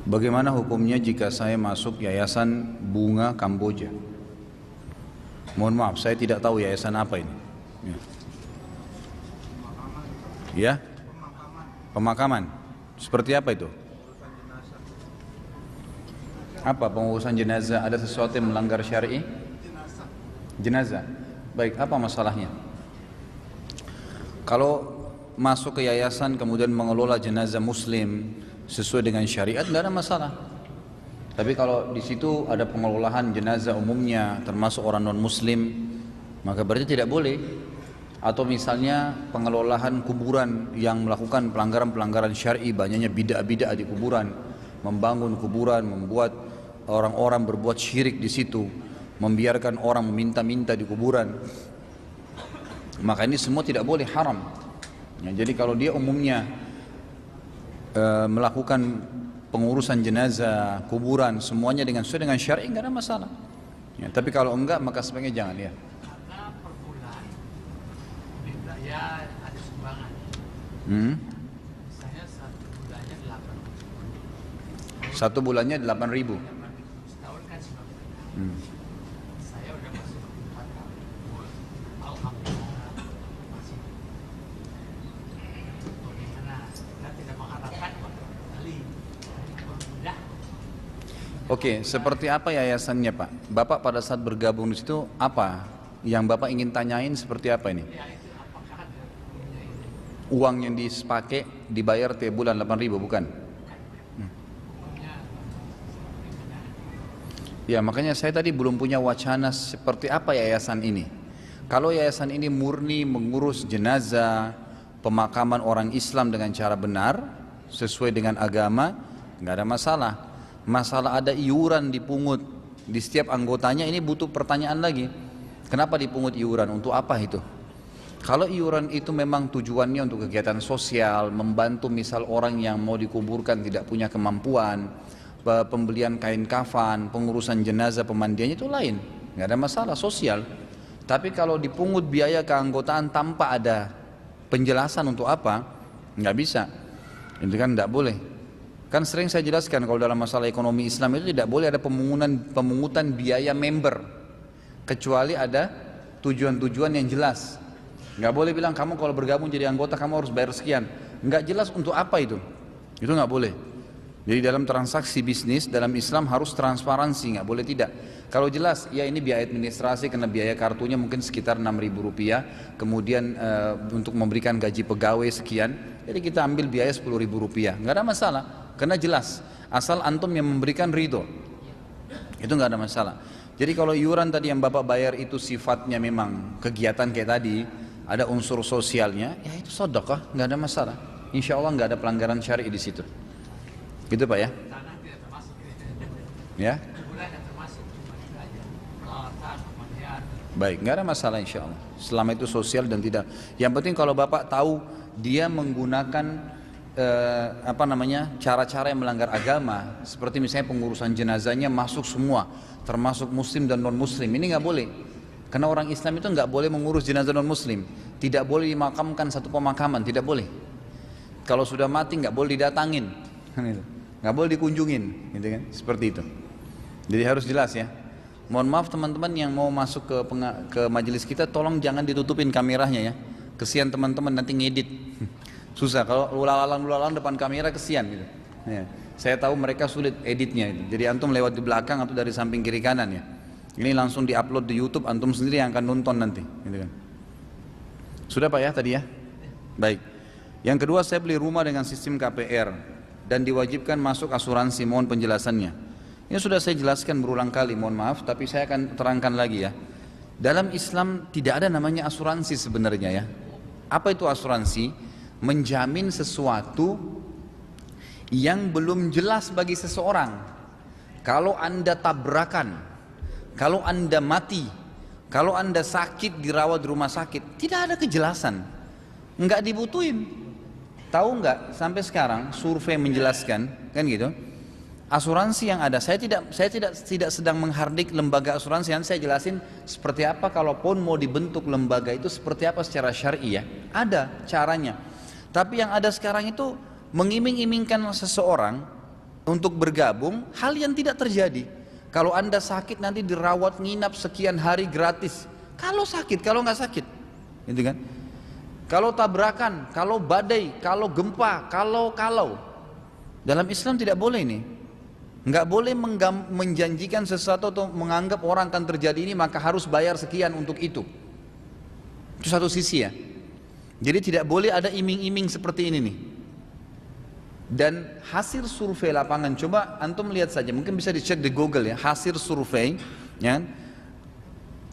Bagaimana hukumnya jika saya masuk yayasan bunga Kamboja? Mohon maaf, saya tidak tahu yayasan apa ini. Ya, pemakaman. Seperti apa itu? Apa pengurusan jenazah? Ada sesuatu yang melanggar syar'i? Jenazah. Baik, apa masalahnya? Kalau masuk ke yayasan kemudian mengelola jenazah muslim sesuai dengan syariat, tidak ada masalah. Tapi kalau di situ ada pengelolaan jenazah umumnya termasuk orang non muslim, maka berarti tidak boleh. Atau misalnya pengelolaan kuburan yang melakukan pelanggaran-pelanggaran syar'i, banyaknya bid'ah-bid'ah di kuburan, membangun kuburan, membuat orang-orang berbuat syirik di situ, membiarkan orang meminta-minta di kuburan, maka ini semua tidak boleh, haram. Ya, jadi kalau dia umumnya melakukan pengurusan jenazah, kuburan, semuanya sesuai dengan syar'i, nggak ada masalah. Ya, tapi kalau enggak, maka sebaiknya jangan ya. Karena per bulan ya ada sumbangan. Misalnya Satu bulannya 8.000. Setahun kan 9 bulan. Saya udah masuk 4 tahun. Alhamdulillah masih. Bagaimana? Kita tidak mengharapkan kali. Mudah. Oke, seperti apa yayasannya Pak? Bapak pada saat bergabung di situ apa yang Bapak ingin tanyain, seperti apa ini? Ya itu apakah ada punya ini? Uang yang dipakai dibayar tiap bulan 8.000 bukan? Punya Ya, makanya saya tadi belum punya wacana seperti apa yayasan ini. Kalau yayasan ini murni mengurus jenazah, pemakaman orang Islam dengan cara benar, sesuai dengan agama, nggak ada masalah. Masalah ada iuran dipungut di setiap anggotanya, ini butuh pertanyaan lagi. Kenapa dipungut iuran? Untuk apa itu? Kalau iuran itu memang tujuannya untuk kegiatan sosial, membantu misal orang yang mau dikuburkan tidak punya kemampuan, pembelian kain kafan, pengurusan jenazah, pemandiannya, itu lain, nggak ada masalah, sosial. Tapi kalau dipungut biaya keanggotaan tanpa ada penjelasan untuk apa, nggak bisa. Itu kan nggak boleh. Kan sering saya jelaskan kalau dalam masalah ekonomi Islam itu tidak boleh ada pemungutan biaya member, kecuali ada tujuan-tujuan yang jelas. Nggak boleh bilang kamu kalau bergabung jadi anggota kamu harus bayar sekian. Nggak jelas untuk apa itu nggak boleh. Jadi dalam transaksi bisnis dalam Islam harus transparansi, nggak boleh tidak. Kalau jelas, ya ini biaya administrasi karena biaya kartunya mungkin sekitar 6.000 rupiah, kemudian untuk memberikan gaji pegawai sekian, jadi kita ambil biaya 10.000 rupiah, nggak ada masalah, karena jelas, asal antum yang memberikan ridho, itu nggak ada masalah. Jadi kalau iuran tadi yang Bapak bayar itu sifatnya memang kegiatan kayak tadi, ada unsur sosialnya, ya itu sedekah, nggak ada masalah. Insya Allah nggak ada pelanggaran syar'i di situ. Gitu Pak ya? tanah tidak termasuk. Ya? Kuburan tidak termasuk. Cuma itu aja. Peralatan, pemandian. Baik, nggak ada masalah insya Allah. Selama itu sosial dan tidak. Yang penting kalau Bapak tahu dia menggunakan cara-cara yang melanggar agama, seperti misalnya pengurusan jenazahnya masuk semua, termasuk muslim dan non muslim, ini nggak boleh. Karena orang Islam itu nggak boleh mengurus jenazah non muslim, tidak boleh dimakamkan satu pemakaman, tidak boleh. Kalau sudah mati nggak boleh didatangin, nggak boleh dikunjungin, gitu kan? Seperti itu. Jadi harus jelas ya. Mohon maaf teman-teman yang mau masuk ke majelis kita, tolong jangan ditutupin kameranya ya. Kesian teman-teman nanti ngedit. Susah kalau ulalang depan kamera, kesian gitu. Ya. Saya tahu mereka sulit editnya itu. Jadi antum lewat di belakang atau dari samping kiri kanan ya. Ini langsung diupload di YouTube, antum sendiri yang akan nonton nanti, gitu kan. Sudah Pak ya tadi ya? Baik. Yang kedua, saya beli rumah dengan sistem KPR dan diwajibkan masuk asuransi, mohon penjelasannya. Ini sudah saya jelaskan berulang kali, mohon maaf, tapi saya akan terangkan lagi ya. Dalam Islam tidak ada namanya asuransi sebenarnya ya. Apa itu asuransi? Menjamin sesuatu yang belum jelas bagi seseorang. Kalau Anda tabrakan, kalau Anda mati, kalau Anda sakit dirawat di rumah sakit, tidak ada kejelasan, nggak dibutuhin. Tahu nggak sampai sekarang survei menjelaskan kan gitu. Asuransi yang ada, saya tidak sedang menghardik lembaga asuransi, yang saya jelasin seperti apa kalaupun mau dibentuk lembaga itu seperti apa secara syar'i ya. Ada caranya. Tapi yang ada sekarang itu mengiming-imingkan seseorang untuk bergabung, hal yang tidak terjadi. Kalau Anda sakit nanti dirawat nginap sekian hari gratis. Kalau sakit, kalau nggak sakit, gitu kan? Kalau tabrakan, kalau badai, kalau gempa, kalau dalam Islam tidak boleh ini. Nggak boleh menjanjikan sesuatu atau menganggap orang akan terjadi ini maka harus bayar sekian untuk itu. Itu satu sisi ya. Jadi tidak boleh ada iming-iming seperti ini nih. Dan hasil survei lapangan, coba antum lihat saja, mungkin bisa dicek di Google ya, hasil survei ya,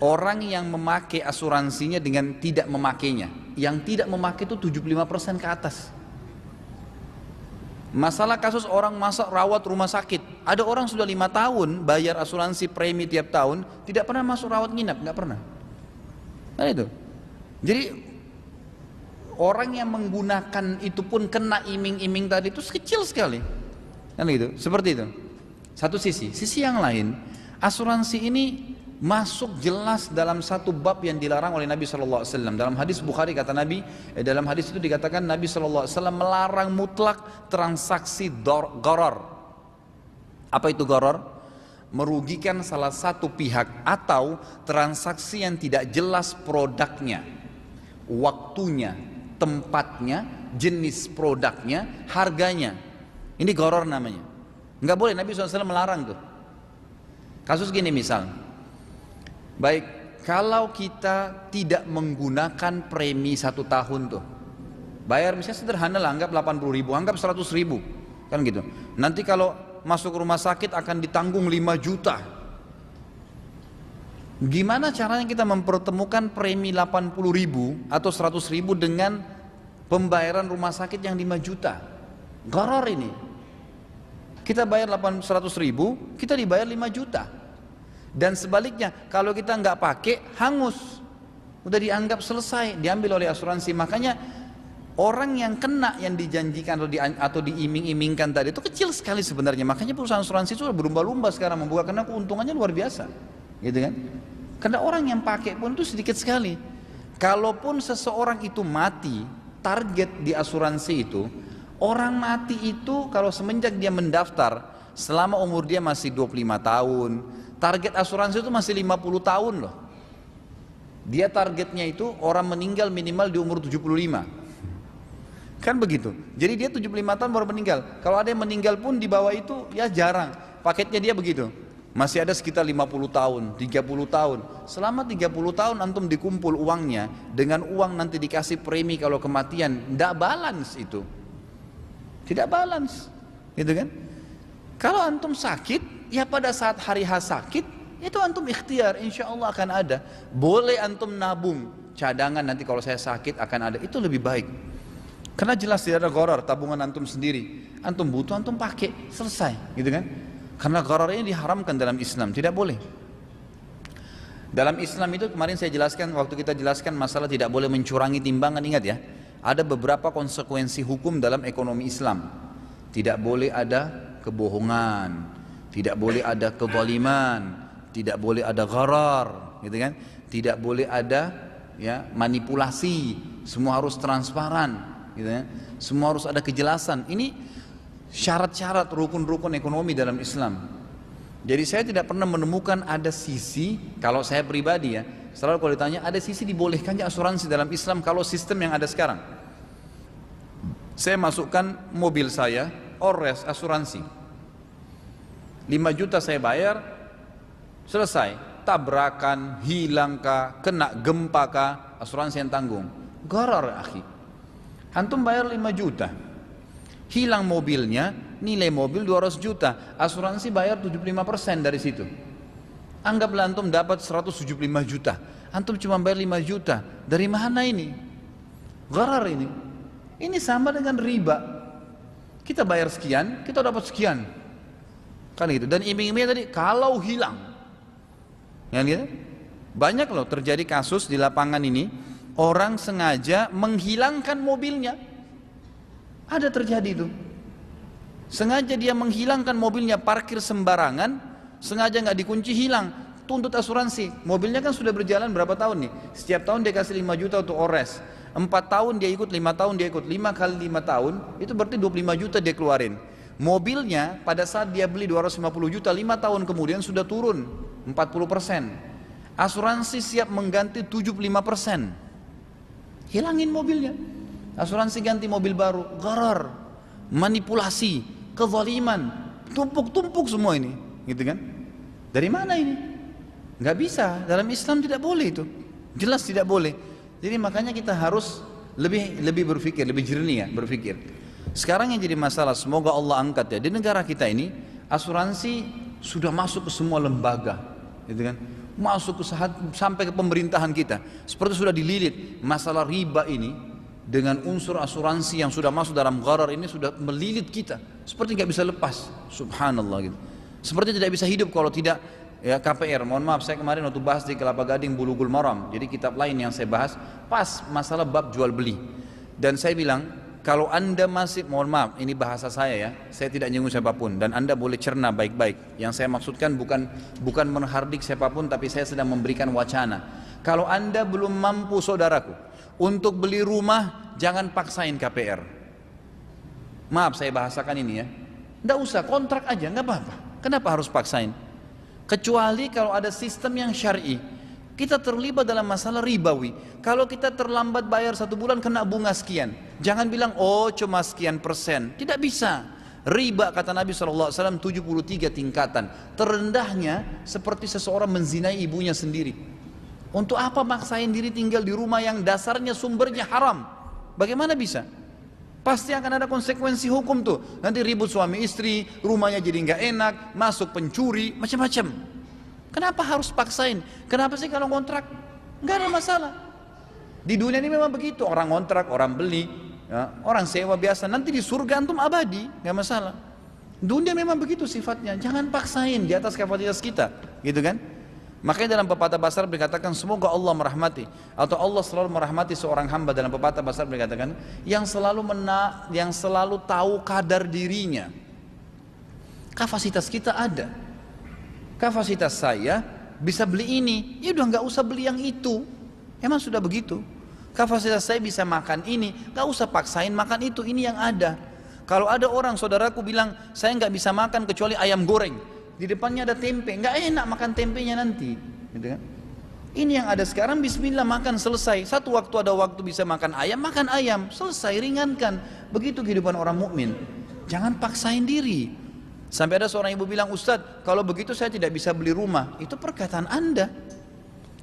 orang yang memakai asuransinya dengan tidak memakainya, yang tidak memakai itu 75% ke atas. Masalah kasus orang masuk rawat rumah sakit, ada orang sudah 5 tahun bayar asuransi premi tiap tahun, tidak pernah masuk rawat nginap, nggak pernah. Nah itu, jadi orang yang menggunakan itu pun kena iming-iming tadi itu kecil sekali, kan gitu, seperti itu. Satu sisi yang lain, asuransi ini masuk jelas dalam satu bab yang dilarang oleh Nabi SAW. Dalam hadis Bukhari kata Nabi, dalam hadis itu dikatakan Nabi SAW melarang mutlak transaksi gharar. Apa itu gharar? Merugikan salah satu pihak atau transaksi yang tidak jelas produknya, waktunya, tempatnya, jenis produknya, harganya. Ini gharar namanya. Enggak boleh, Nabi SAW melarang tuh. Kasus gini misal, baik, kalau kita tidak menggunakan premi 1 tahun tuh, bayar misalnya sederhana lah, anggap 80 ribu, anggap 100 ribu, kan gitu. Nanti kalau masuk rumah sakit akan ditanggung 5 juta. Gimana caranya kita mempertemukan premi 80 ribu atau 100 ribu dengan pembayaran rumah sakit yang 5 juta? Gharar ini. Kita bayar 100 ribu, kita dibayar 5 juta. Dan sebaliknya, kalau kita nggak pakai, hangus. Udah dianggap selesai, diambil oleh asuransi. Makanya orang yang kena yang dijanjikan atau diiming-imingkan tadi itu kecil sekali sebenarnya. Makanya perusahaan asuransi itu berlumba-lumba sekarang membuka, karena keuntungannya luar biasa, gitu kan? Karena orang yang pakai pun itu sedikit sekali. Kalaupun seseorang itu mati, target di asuransi itu, orang mati itu kalau semenjak dia mendaftar, selama umur dia masih 25 tahun, target asuransi itu masih 50 tahun loh. Dia targetnya itu orang meninggal minimal di umur 75. Kan begitu. Jadi dia 75 tahun baru meninggal. Kalau ada yang meninggal pun di bawah itu ya jarang. Paketnya dia begitu. Masih ada sekitar 50 tahun, 30 tahun. Selama 30 tahun antum dikumpul uangnya, dengan uang nanti dikasih premi kalau kematian, tidak balance itu. Tidak balance, gitu kan? Kalau antum sakit, ya pada saat hari H sakit, itu antum ikhtiar, insya Allah akan ada. Boleh antum nabung, cadangan nanti kalau saya sakit akan ada, itu lebih baik. Karena jelas tidak ada gharar, tabungan antum sendiri. Antum butuh, antum pakai, selesai, gitu kan? Karena gharar ini diharamkan dalam Islam, tidak boleh. Dalam Islam itu kemarin saya jelaskan, waktu kita jelaskan masalah tidak boleh mencurangi timbangan, ingat ya. Ada beberapa konsekuensi hukum dalam ekonomi Islam. Tidak boleh ada kebohongan, tidak boleh ada kezaliman, tidak boleh ada gharar, gitu kan? Tidak boleh ada ya manipulasi, semua harus transparan, gitu kan? Semua harus ada kejelasan. Ini syarat-syarat rukun-rukun ekonomi dalam Islam. Jadi saya tidak pernah menemukan ada sisi, kalau saya pribadi ya, selalu kalau ditanya ada sisi dibolehkannya asuransi dalam Islam kalau sistem yang ada sekarang. Saya masukkan mobil saya, ores asuransi, 5 juta saya bayar, selesai. Tabrakan, hilang kah, kena gempa kah, asuransi yang tanggung. Gharar akhi. Antum bayar 5 juta, hilang mobilnya, nilai mobil 200 juta, asuransi bayar 75% dari situ. Anggaplah antum dapat 175 juta, antum cuma bayar 5 juta, dari mana ini? Gharar ini. Ini sama dengan riba. Kita bayar sekian, kita dapat sekian, kan gitu. Dan iming-imingnya tadi kalau hilang, ya gitu. Banyak loh terjadi kasus di lapangan ini, orang sengaja menghilangkan mobilnya. Ada terjadi itu. Sengaja dia menghilangkan mobilnya, parkir sembarangan, sengaja nggak dikunci, hilang, tuntut asuransi. Mobilnya kan sudah berjalan berapa tahun nih? Setiap tahun dia kasih 5 juta untuk ores. 4 tahun dia ikut, 5 tahun dia ikut, 5 kali 5 tahun, itu berarti 25 juta dia keluarin. Mobilnya pada saat dia beli 250 juta, 5 tahun kemudian sudah turun 40%. Asuransi siap mengganti 75%. Hilangin mobilnya. Asuransi ganti mobil baru. Gharar, manipulasi, kezaliman, tumpuk-tumpuk semua ini, gitu kan? Dari mana ini? Nggak bisa, dalam Islam tidak boleh itu. Jelas tidak boleh. Jadi makanya kita harus lebih berpikir, lebih jernih ya berpikir. Sekarang yang jadi masalah, semoga Allah angkat ya, di negara kita ini asuransi sudah masuk ke semua lembaga, gitu kan? Masuk ke sampai ke pemerintahan kita. Seperti sudah dililit masalah riba ini dengan unsur asuransi yang sudah masuk dalam gharar ini sudah melilit kita. Seperti nggak bisa lepas, subhanallah gitu. Seperti tidak bisa hidup kalau tidak ya KPR. Mohon maaf, saya kemarin waktu bahas di Kelapa Gading Bulughul Maram, jadi kitab lain yang saya bahas pas masalah bab jual beli. Dan saya bilang, kalau anda masih, mohon maaf, ini bahasa saya ya, saya tidak nyinggung siapapun dan anda boleh cerna baik-baik. Yang saya maksudkan bukan menghardik siapapun, tapi saya sedang memberikan wacana. Kalau anda belum mampu saudaraku untuk beli rumah, jangan paksain KPR. Maaf saya bahasakan ini ya, nggak usah, kontrak aja, nggak apa-apa. Kenapa harus paksain? Kecuali kalau ada sistem yang syar'i. Kita terlibat dalam masalah ribawi. Kalau kita terlambat bayar 1 bulan kena bunga sekian. Jangan bilang oh cuma sekian persen. Tidak bisa. Riba kata Nabi SAW 73 tingkatan. Terendahnya seperti seseorang menzinai ibunya sendiri. Untuk apa maksain diri tinggal di rumah yang dasarnya sumbernya haram? Bagaimana bisa? Pasti akan ada konsekuensi hukum tuh. Nanti ribut suami istri, rumahnya jadi nggak enak, masuk pencuri, macam-macam. Kenapa harus paksain? Kenapa sih kalau kontrak? Nggak ada masalah. Di dunia ini memang begitu, orang kontrak, orang beli, ya, orang sewa biasa. Nanti di surga antum abadi, nggak masalah. Dunia memang begitu sifatnya. Jangan paksain di atas kapasitas kita, gitu kan? Makanya dalam pepatah Basar dikatakan semoga Allah merahmati atau Allah selalu merahmati seorang hamba. Dalam pepatah Basar dikatakan yang selalu tahu kadar dirinya. Kapasitas kita ada. Kapasitas saya bisa beli ini, ya udah nggak usah beli yang itu. Emang sudah begitu. Kapasitas saya bisa makan ini, nggak usah paksain makan itu. Ini yang ada. Kalau ada orang saudaraku bilang saya nggak bisa makan kecuali ayam goreng, di depannya ada tempe, nggak enak makan tempenya nanti, gitu kan? Ini yang ada sekarang, bismillah makan selesai. Satu waktu ada waktu bisa makan ayam, selesai, ringankan. Begitu kehidupan orang mukmin. Jangan paksain diri. Sampai ada seorang ibu bilang, Ustadz, kalau begitu saya tidak bisa beli rumah. Itu perkataan anda.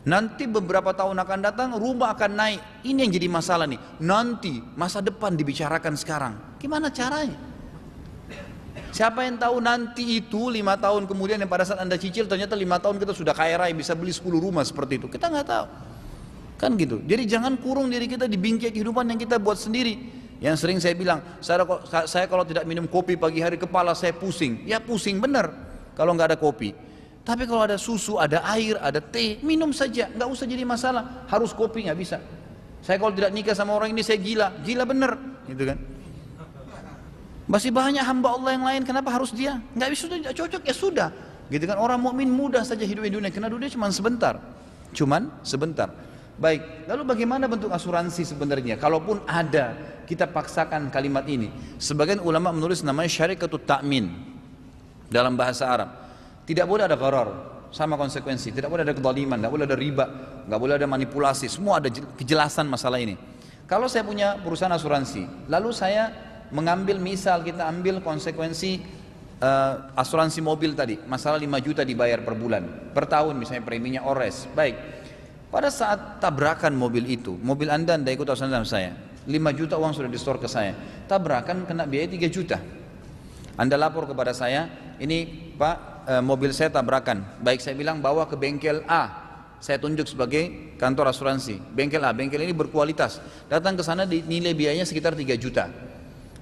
Nanti beberapa tahun akan datang, rumah akan naik. Ini yang jadi masalah nih. Nanti, masa depan dibicarakan sekarang. Gimana caranya? Siapa yang tahu nanti itu 5 tahun kemudian yang pada saat anda cicil, ternyata 5 tahun kita sudah kaya raya, bisa beli 10 rumah seperti itu. Kita nggak tahu. Kan gitu. Jadi jangan kurung diri kita di bingkai kehidupan yang kita buat sendiri. Yang sering saya bilang, saya kalau tidak minum kopi pagi hari kepala saya pusing. Ya pusing benar kalau nggak ada kopi. Tapi kalau ada susu, ada air, ada teh, minum saja, nggak usah jadi masalah. Harus kopi nggak bisa. Saya kalau tidak nikah sama orang ini saya gila benar, gitu kan? Masih banyak hamba Allah yang lain, kenapa harus dia? Nggak bisa, tidak cocok ya sudah, gitu kan? Orang mukmin mudah saja hidup di dunia, karena dunia cuma sebentar. Baik, lalu bagaimana bentuk asuransi sebenarnya? Kalaupun ada, kita paksakan kalimat ini. Sebagian ulama menulis namanya syarikatut ta'min dalam bahasa Arab. Tidak boleh ada gharar, sama konsekuensi. Tidak boleh ada kezaliman, tidak boleh ada riba, nggak boleh ada manipulasi. Semua ada kejelasan masalah ini. Kalau saya punya perusahaan asuransi, lalu saya mengambil, misal kita ambil konsekuensi asuransi mobil tadi, masalah 5 juta dibayar per bulan, per tahun misalnya preminya ores. Baik. Pada saat tabrakan mobil itu, mobil anda ikut asuransi sama saya, 5 juta uang sudah di-store ke saya, tabrakan kena biaya 3 juta. Anda lapor kepada saya, ini Pak, mobil saya tabrakan. Baik, saya bilang bawa ke bengkel A, saya tunjuk sebagai kantor asuransi. Bengkel A, bengkel ini berkualitas. Datang ke sana, nilai biayanya sekitar 3 juta.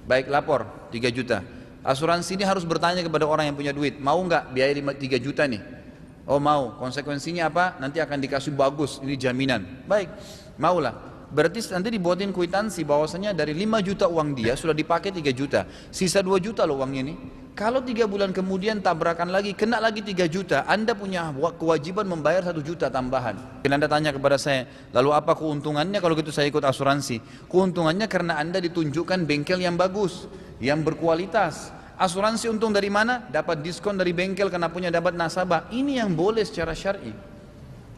Baik, lapor 3 juta. Asuransi ini harus bertanya kepada orang yang punya duit, mau nggak biaya 3 juta nih? Oh mau, konsekuensinya apa? Nanti akan dikasih bagus, ini jaminan. Baik, maulah. Berarti nanti dibuatin kwitansi bahwasanya dari 5 juta uang dia sudah dipakai 3 juta. Sisa 2 juta loh uangnya ini. Kalau 3 bulan kemudian tabrakan lagi, kena lagi 3 juta, Anda punya kewajiban membayar 1 juta tambahan. Dan Anda tanya kepada saya, lalu apa keuntungannya kalau gitu saya ikut asuransi? Keuntungannya karena Anda ditunjukkan bengkel yang bagus, yang berkualitas. Asuransi untung dari mana? Dapat diskon dari bengkel karena punya dapat nasabah. Ini yang boleh secara syar'i.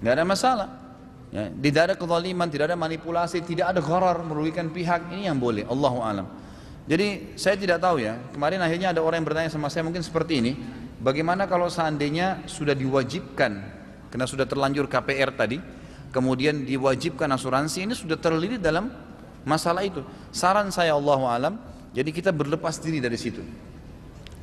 Nggak ada masalah. Ya, tidak ada kezaliman, tidak ada manipulasi, tidak ada gharar merugikan pihak. Ini yang boleh. Allahu a'lam. Jadi saya tidak tahu ya. Kemarin akhirnya ada orang yang bertanya sama saya mungkin seperti ini. Bagaimana kalau seandainya sudah diwajibkan karena sudah terlanjur KPR tadi, kemudian diwajibkan asuransi, ini sudah terlilit dalam masalah itu. Saran saya Allahu a'lam, jadi kita berlepas diri dari situ.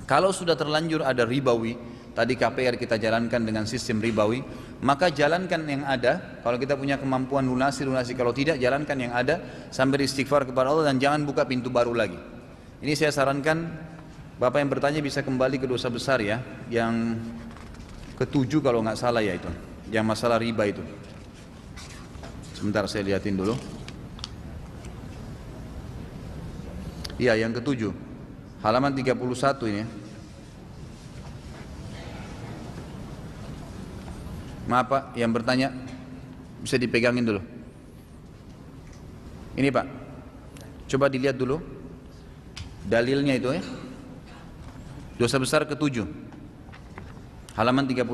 Kalau sudah terlanjur ada ribawi, tadi KPR kita jalankan dengan sistem ribawi, maka jalankan yang ada. Kalau kita punya kemampuan lunasi, kalau tidak jalankan yang ada sambil istighfar kepada Allah dan jangan buka pintu baru lagi. Ini saya sarankan Bapak yang bertanya bisa kembali ke dosa besar ya, yang ketujuh kalau nggak salah ya itu, yang masalah riba itu. Sebentar saya lihatin dulu. Iya yang ketujuh, halaman 31 ini. Maaf Pak, yang bertanya bisa dipegangin dulu. Ini Pak, coba dilihat dulu dalilnya itu ya. Dosa besar ketujuh, halaman 31.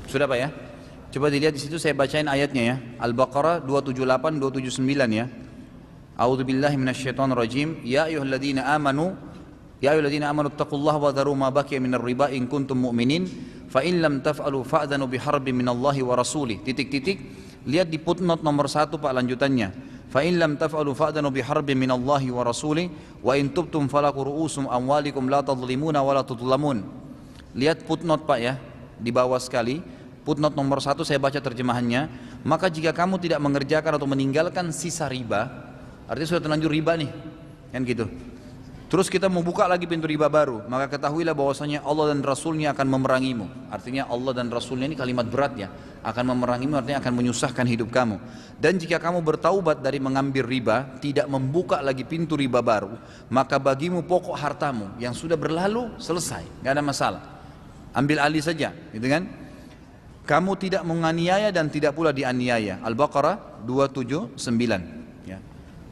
Sudah Pak ya? Coba dilihat di situ, saya bacain ayatnya ya. Al-Baqarah 278 279 ya. A'udzubillahi minasyaitonirrajim. Ya ayyuhalladzina amanu taqullaha wa dharu ma baqiya minar riba in kuntum mu'minin fa in lam taf'alu fa'dhanu biharbin minallahi wa rasulih. Lihat di footnote nomor 1 Pak lanjutannya. Fa in lam taf'alu fa'dhanu biharbin minallahi wa rasulih wa in tubtum falakum ru'usum amwalikum la tadhlimuna wa la tudlamun. Lihat footnote Pak ya, di bawah sekali. Footnote nomor 1 saya baca terjemahannya. Maka jika kamu tidak mengerjakan atau meninggalkan sisa riba, artinya sudah terlanjur riba nih, kan gitu. Terus kita mau buka lagi pintu riba baru, maka ketahuilah bahwasanya Allah dan Rasulnya akan memerangimu. Artinya Allah dan Rasulnya ini kalimat berat ya, akan memerangimu artinya akan menyusahkan hidup kamu. Dan jika kamu bertaubat dari mengambil riba, tidak membuka lagi pintu riba baru, maka bagimu pokok hartamu yang sudah berlalu selesai, nggak ada masalah. Ambil alih saja, gitu kan? Kamu tidak menganiaya dan tidak pula dianiaya. Al-Baqarah 279. Ya.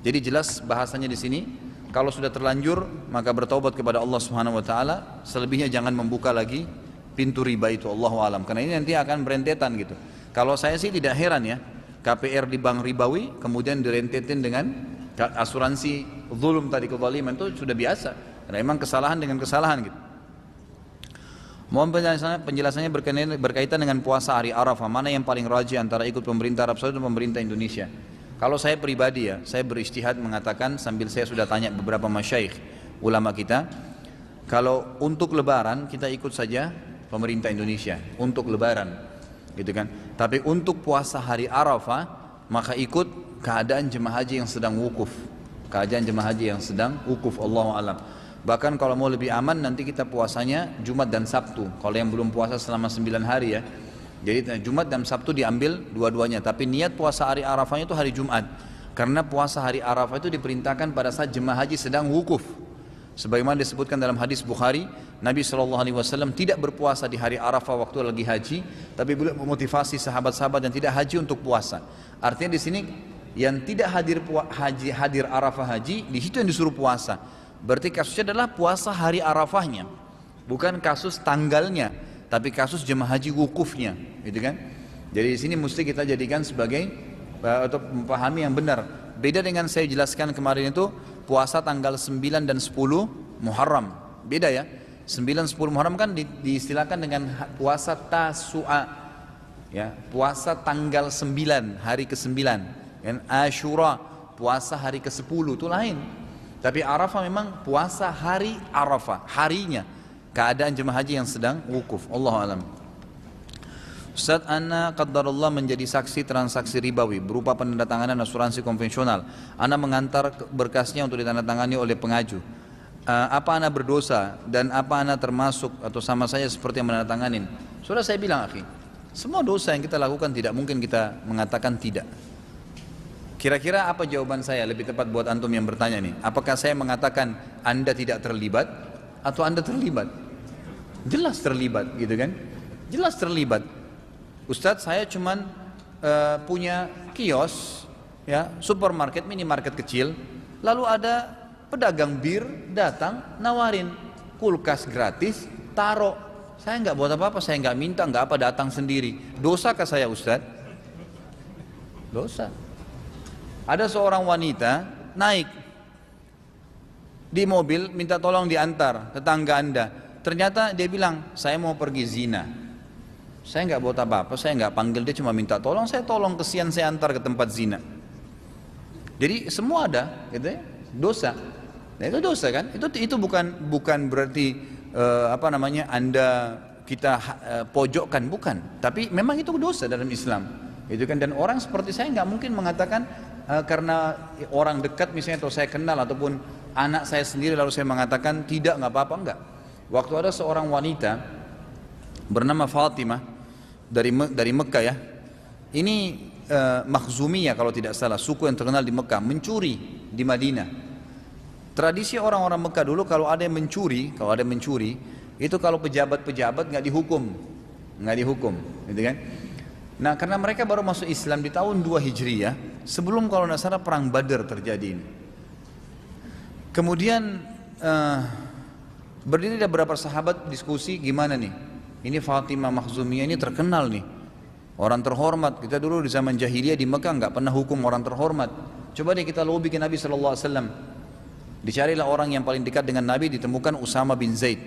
Jadi jelas bahasanya di sini. Kalau sudah terlanjur maka bertaubat kepada Allah Subhanahu wa taala, selebihnya jangan membuka lagi pintu riba itu, Allahu alam. Karena ini nanti akan berentetan gitu. Kalau saya sih tidak heran ya, KPR di bank ribawi kemudian direntetin dengan asuransi zulum tadi, kezaliman itu sudah biasa. Karena memang kesalahan dengan kesalahan gitu. Mohon penjelasannya berkaitan dengan puasa hari Arafah, mana yang paling rajih antara ikut pemerintah Arab Saudi dan pemerintah Indonesia? Kalau saya pribadi ya, saya beristihad mengatakan sambil saya sudah tanya beberapa masyaikh ulama kita, kalau untuk lebaran kita ikut saja pemerintah Indonesia untuk lebaran, gitu kan. Tapi untuk puasa hari Arafah maka ikut keadaan jemaah haji yang sedang wukuf, Allahu alam. Bahkan kalau mau lebih aman nanti kita puasanya Jumat dan Sabtu. Kalau yang belum puasa selama 9 hari ya. Jadi Jumat dan Sabtu diambil dua-duanya. Tapi niat puasa hari Arafahnya itu hari Jumat. Karena puasa hari Arafah itu diperintahkan pada saat jemaah haji sedang wukuf. Sebagaimana disebutkan dalam hadis Bukhari, Nabi SAW tidak berpuasa di hari Arafah waktu lagi haji, tapi beliau memotivasi sahabat-sahabat yang tidak haji untuk puasa. Artinya di sini yang tidak hadir Arafah haji, di situ yang disuruh puasa. Berarti kasusnya adalah puasa hari Arafahnya, bukan kasus tanggalnya, tapi kasus jemaah haji wukufnya, gitu kan? Jadi di sini mesti kita jadikan sebagai atau memahami yang benar. Beda dengan saya jelaskan kemarin itu puasa tanggal 9 dan 10 Muharram. Beda ya. 9 10 Muharram kan diistilahkan dengan puasa Tasu'a. Ya, puasa tanggal 9, hari ke-9. Dan Asyura, puasa hari ke-10 itu lain. Tapi Arafah memang puasa hari Arafah, harinya. Keadaan jemaah haji yang sedang wukuf. Allahu a'lam. Ustaz, ana qadarullah menjadi saksi transaksi ribawi berupa penandatanganan asuransi konvensional. Ana mengantar berkasnya untuk ditandatangani oleh pengaju. Apa ana berdosa dan apa ana termasuk atau sama saja seperti yang menandatanganin? Sudah saya bilang, akhi, semua dosa yang kita lakukan tidak mungkin kita mengatakan tidak. Kira-kira apa jawaban saya lebih tepat buat antum yang bertanya nih? Apakah saya mengatakan Anda tidak terlibat atau Anda terlibat? Jelas terlibat, gitu kan? Jelas terlibat. Ustadz, saya cuman punya kios, ya, supermarket, minimarket kecil, lalu ada pedagang bir datang nawarin kulkas gratis, taruh. Saya nggak buat apa-apa, saya nggak minta, nggak apa, datang sendiri. Dosakah saya Ustaz? Dosa. Ada seorang wanita naik di mobil minta tolong diantar tetangga Anda. Ternyata dia bilang, saya mau pergi zina. Saya nggak buat apa-apa, saya nggak panggil dia, cuma minta tolong, saya tolong, kesian saya antar ke tempat zina. Jadi semua ada, gitu ya, dosa. Nah, itu dosa kan? Itu bukan berarti Anda kita pojokkan, bukan. Tapi memang itu dosa dalam Islam, gitu kan? Dan orang seperti saya nggak mungkin mengatakan karena orang dekat misalnya atau saya kenal ataupun anak saya sendiri lalu saya mengatakan tidak, nggak apa-apa, enggak. Waktu ada seorang wanita bernama Fatimah dari Mekah, ya. Ini Makhzumiyah kalau tidak salah, suku yang terkenal di Mekah, mencuri di Madinah. Tradisi orang-orang Mekah dulu kalau ada yang mencuri, itu kalau pejabat-pejabat nggak dihukum, gitu kan? Nah, karena mereka baru masuk Islam di tahun 2 Hijriyah, sebelum kalau tidak salah perang Badar terjadi ini. Kemudian berdiri ada beberapa sahabat diskusi gimana nih, ini Fatimah Makhzumiyah ini terkenal nih, orang terhormat. Kita dulu di zaman jahiliyah di Mekah nggak pernah hukum orang terhormat. Coba deh kita lobby ke Nabi SAW. Dicarilah orang yang paling dekat dengan Nabi, ditemukan Usama bin Zaid.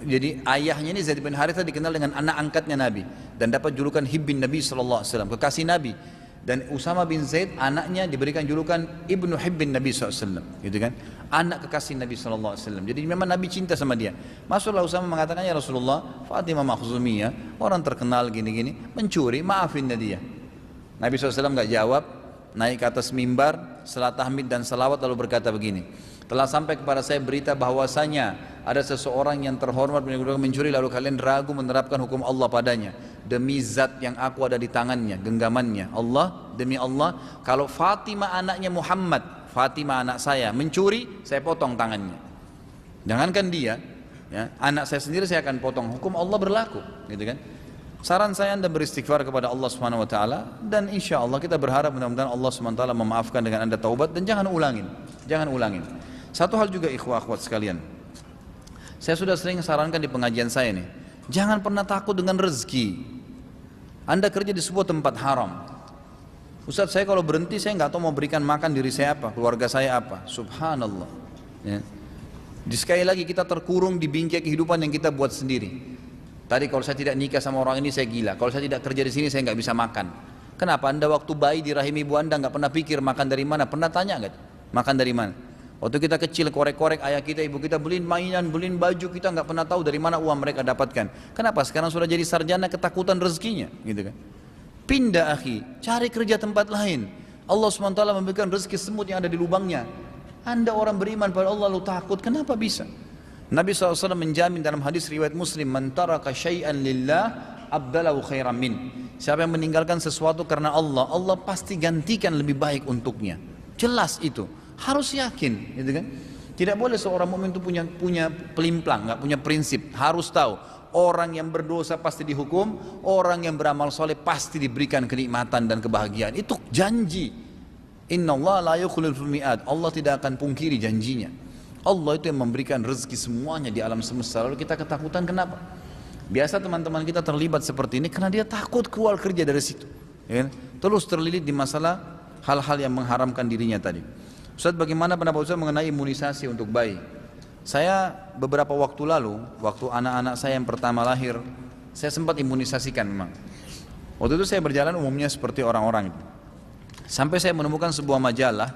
Jadi ayahnya ini Zaid bin Harithah dikenal dengan anak angkatnya Nabi dan dapat julukan Hibbin Nabi SAW, kekasih Nabi. Dan Usama bin Zaid anaknya diberikan julukan Ibnu Hibbin Nabi SAW, gitu kan? Anak kekasih Nabi SAW. Jadi memang Nabi cinta sama dia. Masuklah Usama mengatakan, ya Rasulullah, Fatimah Makhzumiyah orang terkenal gini-gini mencuri, maafin dia. Nabi SAW nggak jawab, naik ke atas mimbar, salat tahmid dan salawat lalu berkata begini, telah sampai kepada saya berita bahwasanya ada seseorang yang terhormat mencuri lalu kalian ragu menerapkan hukum Allah padanya. Demi zat yang aku ada di tangannya, genggamannya, Allah, demi Allah, kalau Fatimah anaknya Muhammad, Fatimah anak saya mencuri, saya potong tangannya. Jangankan dia, ya, anak saya sendiri saya akan potong. Hukum Allah berlaku, gitu kan? Saran saya Anda beristighfar kepada Allah Subhanahu wa taala, dan insya Allah kita berharap mudah-mudahan Allah Subhanahu wa taala memaafkan dengan Anda taubat, dan jangan ulangin. Satu hal juga ikhwah akhwat sekalian, saya sudah sering sarankan di pengajian saya nih, jangan pernah takut dengan rezeki. Anda kerja di sebuah tempat haram, Ustaz saya kalau berhenti saya nggak tahu mau berikan makan diri saya apa, keluarga saya apa. Subhanallah, ya. Sekali lagi kita terkurung di bingkai kehidupan yang kita buat sendiri. Tadi kalau saya tidak nikah sama orang ini saya gila, kalau saya tidak kerja di sini saya nggak bisa makan. Kenapa? Anda waktu bayi di rahim ibu Anda nggak pernah pikir makan dari mana? Pernah tanya nggak? Makan dari mana? Waktu kita kecil korek-korek ayah kita, ibu kita beliin mainan, beliin baju, kita nggak pernah tahu dari mana uang mereka dapatkan. Kenapa? Sekarang sudah jadi sarjana, ketakutan rezekinya, gitu kan? Pindah akhi, cari kerja tempat lain. Allah SWT memberikan rezeki semut yang ada di lubangnya. Anda orang beriman pada Allah lalu takut, kenapa bisa? Nabi SAW menjamin dalam hadis riwayat Muslim, man taraka syai'an lillah abdalahu khairan min. Siapa yang meninggalkan sesuatu karena Allah, Allah pasti gantikan lebih baik untuknya. Jelas itu, harus yakin, gitu kan? Tidak boleh seorang mukmin itu punya pelimplang, nggak punya prinsip. Harus tahu, orang yang berdosa pasti dihukum, orang yang beramal soleh pasti diberikan kenikmatan dan kebahagiaan. Itu janji. Innallaha la yukhliful mi'ad. Allah tidak akan pungkiri janjinya. Allah itu yang memberikan rezeki semuanya di alam semesta. Lalu kita ketakutan kenapa? Biasa teman-teman kita terlibat seperti ini karena dia takut keluar kerja dari situ, ya? Terus terlilit di masalah hal-hal yang mengharamkan dirinya tadi. Ustaz, bagaimana pendapat Ustaz mengenai imunisasi untuk bayi? Saya beberapa waktu lalu, waktu anak-anak saya yang pertama lahir, saya sempat imunisasikan memang. Waktu itu saya berjalan umumnya seperti orang-orang itu. Sampai saya menemukan sebuah majalah.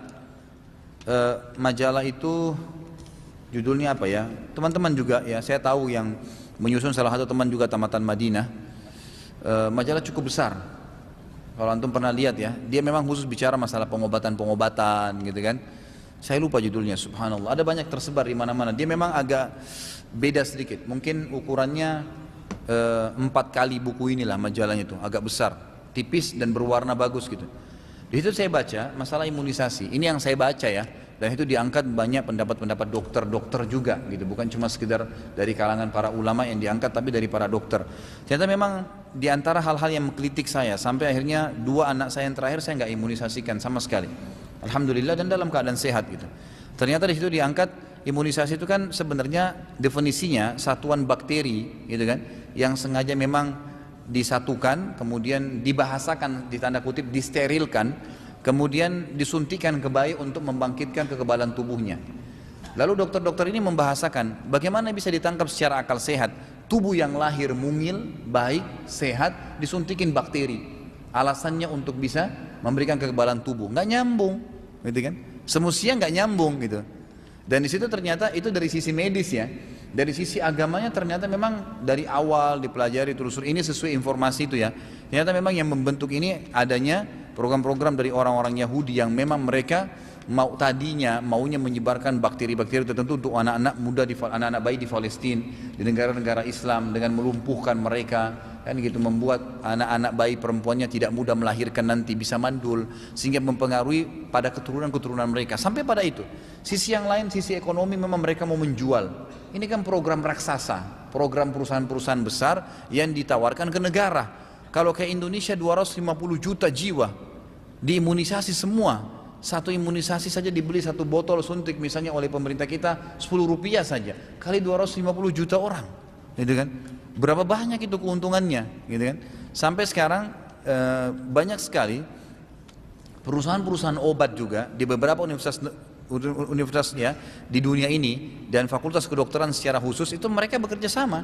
Majalah itu judulnya apa ya? Teman-teman juga ya, saya tahu yang menyusun salah satu teman juga tamatan Madinah. Majalah cukup besar. Kalau antum pernah lihat ya, dia memang khusus bicara masalah pengobatan-pengobatan gitu kan. Saya lupa judulnya, subhanallah. Ada banyak tersebar di mana-mana. Dia memang agak beda sedikit. Mungkin ukurannya 4 kali buku inilah majalahnya itu, agak besar, tipis dan berwarna bagus gitu. Di situ saya baca masalah imunisasi. Ini yang saya baca ya. Dan itu diangkat banyak pendapat-pendapat dokter-dokter juga gitu, bukan cuma sekedar dari kalangan para ulama yang diangkat, tapi dari para dokter. Ternyata memang di antara hal-hal yang mengkritik saya sampai akhirnya 2 anak saya yang terakhir saya nggak imunisasikan sama sekali. Alhamdulillah, dan dalam keadaan sehat gitu. Ternyata di situ diangkat imunisasi itu kan sebenarnya definisinya satuan bakteri gitu kan, yang sengaja memang disatukan, kemudian dibahasakan di tanda kutip disterilkan, kemudian disuntikan ke bayi untuk membangkitkan kekebalan tubuhnya. Lalu dokter-dokter ini membahasakan bagaimana bisa ditangkap secara akal sehat tubuh yang lahir mungil, baik, sehat, disuntikin bakteri. Alasannya untuk bisa memberikan kekebalan tubuh. Nggak nyambung, gitu kan? Semestinya nggak nyambung gitu. Dan di situ ternyata itu dari sisi medis ya. Dari sisi agamanya ternyata memang dari awal dipelajari terus ini sesuai informasi itu ya. Ternyata memang yang membentuk ini adanya program-program dari orang-orang Yahudi yang memang mereka maunya menyebarkan bakteri-bakteri tertentu untuk anak-anak muda anak-anak bayi di Palestina, di negara-negara Islam, dengan melumpuhkan mereka, kan gitu, membuat anak-anak bayi perempuannya tidak mudah melahirkan nanti, bisa mandul, sehingga mempengaruhi pada keturunan-keturunan mereka. Sampai pada itu sisi yang lain, sisi ekonomi, memang mereka mau menjual. Ini kan program raksasa, program perusahaan-perusahaan besar yang ditawarkan ke negara. Kalau kayak Indonesia 250 juta jiwa diimunisasi semua. Satu imunisasi saja dibeli 1 botol suntik misalnya oleh pemerintah kita 10 rupiah saja kali 250 juta orang, gitu kan? Berapa banyak itu keuntungannya, gitu kan? Sampai sekarang banyak sekali perusahaan-perusahaan obat juga di beberapa universitas ya di dunia ini, dan fakultas kedokteran secara khusus itu mereka bekerja sama.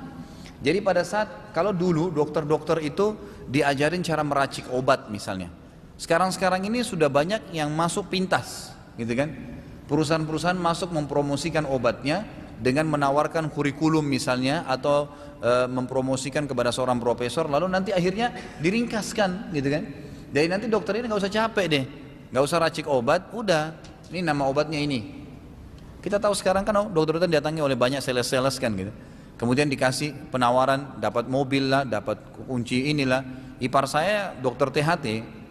Jadi pada saat kalau dulu dokter-dokter itu diajarin cara meracik obat misalnya, sekarang ini sudah banyak yang masuk pintas, gitu kan? Perusahaan-perusahaan masuk mempromosikan obatnya dengan menawarkan kurikulum misalnya, atau mempromosikan kepada seorang profesor, lalu nanti akhirnya diringkaskan, gitu kan? Jadi nanti dokter ini nggak usah capek deh, nggak usah racik obat, udah ini nama obatnya ini. Kita tahu sekarang kan dokter itu didatangi oleh banyak sales-sales kan gitu. Kemudian dikasih penawaran, dapat mobil lah, dapat kunci inilah. Ipar saya dokter THT,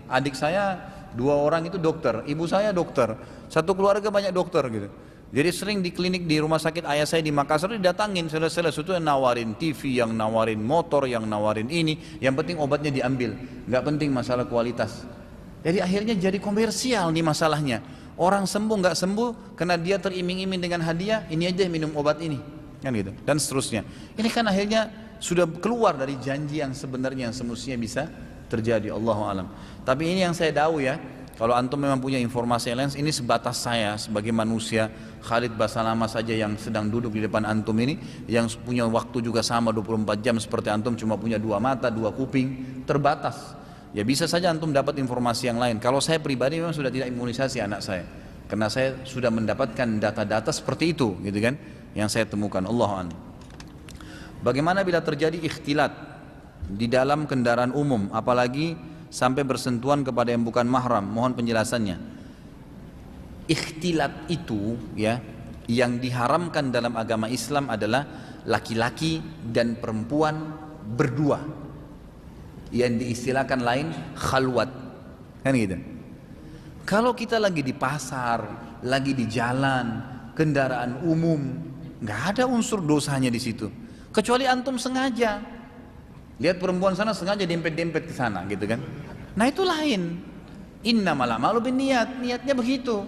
adik saya 2 orang itu dokter, ibu saya dokter, satu keluarga banyak dokter gitu. Jadi sering di klinik di rumah sakit ayah saya di Makassar didatangin sales-sales itu yang nawarin TV, yang nawarin motor, yang nawarin ini, yang penting obatnya diambil, nggak penting masalah kualitas. Jadi akhirnya jadi komersial nih masalahnya. Orang sembuh nggak sembuh karena dia teriming-iming dengan hadiah, ini aja minum obat ini, kan gitu, dan seterusnya. Ini kan akhirnya sudah keluar dari janji yang sebenarnya yang semestinya bisa terjadi, Allahu alam. Tapi ini yang saya tahu ya, kalau antum memang punya informasi yang lain, ini sebatas saya sebagai manusia, Khalid Basalama saja yang sedang duduk di depan antum ini, yang punya waktu juga sama 24 jam seperti antum, cuma punya 2 mata, 2 kuping, terbatas. Ya bisa saja antum dapat informasi yang lain. Kalau saya pribadi memang sudah tidak imunisasi anak saya, karena saya sudah mendapatkan data-data seperti itu, gitu kan, yang saya temukan. Allahu a'lam. Bagaimana bila terjadi ikhtilat di dalam kendaraan umum, apalagi sampai bersentuhan kepada yang bukan mahram? Mohon penjelasannya. Ikhtilat itu ya, yang diharamkan dalam agama Islam adalah laki-laki dan perempuan berdua, yang diistilahkan lain khalwat, kan gitu. Kalau kita lagi di pasar, lagi di jalan, kendaraan umum, nggak ada unsur dosanya di situ, kecuali antum sengaja lihat perempuan sana sengaja dempet-dempet ke sana, gitu kan. Nah itu lain. Innamal a'malu binniyat, niatnya begitu,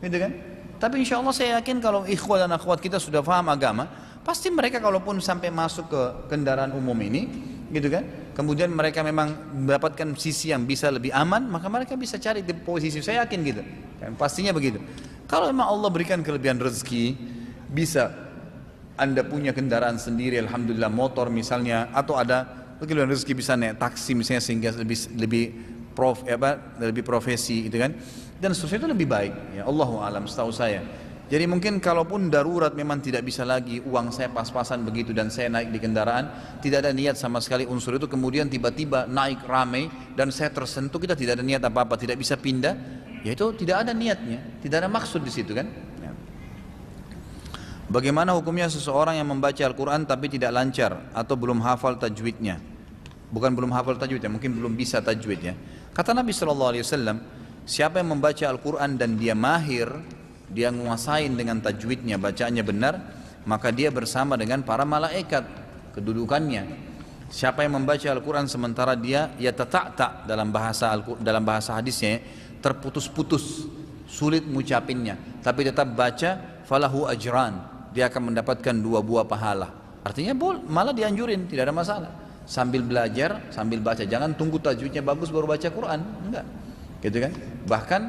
gitu kan. Tapi insya Allah saya yakin kalau ikhwah dan akhwat kita sudah paham agama, pasti mereka kalaupun sampai masuk ke kendaraan umum ini, gitu kan, kemudian mereka memang mendapatkan sisi yang bisa lebih aman, maka mereka bisa cari di posisi, saya yakin gitu, kan, pastinya begitu. Kalau memang Allah berikan kelebihan rezeki, bisa anda punya kendaraan sendiri, alhamdulillah, motor misalnya, atau ada kelebihan rezeki bisa naik taksi misalnya, sehingga lebih profesi, gitu kan, dan seterusnya, itu lebih baik ya, Allahu alam setahu saya. Jadi mungkin kalaupun darurat memang tidak bisa lagi, uang saya pas-pasan begitu dan saya naik di kendaraan, tidak ada niat sama sekali unsur itu, kemudian tiba-tiba naik ramai dan saya tersentuh, kita tidak ada niat apa-apa, tidak bisa pindah, ya itu tidak ada niatnya, tidak ada maksud di situ kan. Ya. Bagaimana hukumnya seseorang yang membaca Al-Quran tapi tidak lancar atau belum hafal tajwidnya? Bukan belum hafal tajwidnya, mungkin belum bisa tajwidnya. Kata Nabi SAW, siapa yang membaca Al-Quran dan dia mahir, dia menguasain dengan tajwidnya, bacaannya benar, maka dia bersama dengan para malaikat kedudukannya. Siapa yang membaca Al-Quran sementara dia yatata'ta dalam bahasa hadisnya, terputus-putus, sulit mengucapinnya, tapi tetap baca, falahu ajran, dia akan mendapatkan 2 buah pahala. Artinya malah dianjurin, tidak ada masalah. Sambil belajar, sambil baca, jangan tunggu tajwidnya bagus baru baca Quran, enggak. Gitu kan? Bahkan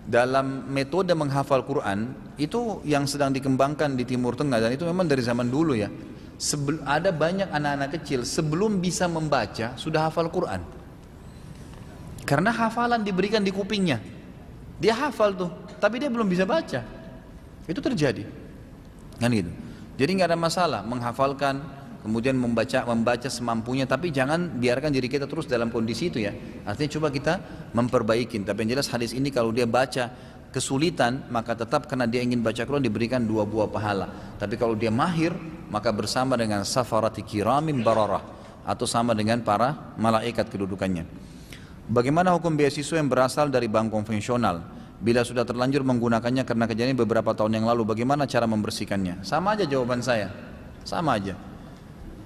dalam metode menghafal Quran itu yang sedang dikembangkan di Timur Tengah, dan itu memang dari zaman dulu ya. Ada banyak anak-anak kecil sebelum bisa membaca sudah hafal Quran. Karena hafalan diberikan di kupingnya. Dia hafal tuh, tapi dia belum bisa baca. Itu terjadi. Kan gitu. Jadi nggak ada masalah menghafalkan, kemudian membaca semampunya, tapi jangan biarkan diri kita terus dalam kondisi itu ya. Artinya coba kita memperbaiki. Tapi yang jelas hadis ini kalau dia baca kesulitan, maka tetap karena dia ingin baca Quran diberikan 2 buah pahala. Tapi kalau dia mahir, maka bersama dengan safarati kiramin bararah, atau sama dengan para malaikat kedudukannya. Bagaimana hukum beasiswa yang berasal dari bank konvensional? Bila sudah terlanjur menggunakannya karena kejadian beberapa tahun yang lalu, bagaimana cara membersihkannya? Sama aja jawaban saya, sama aja.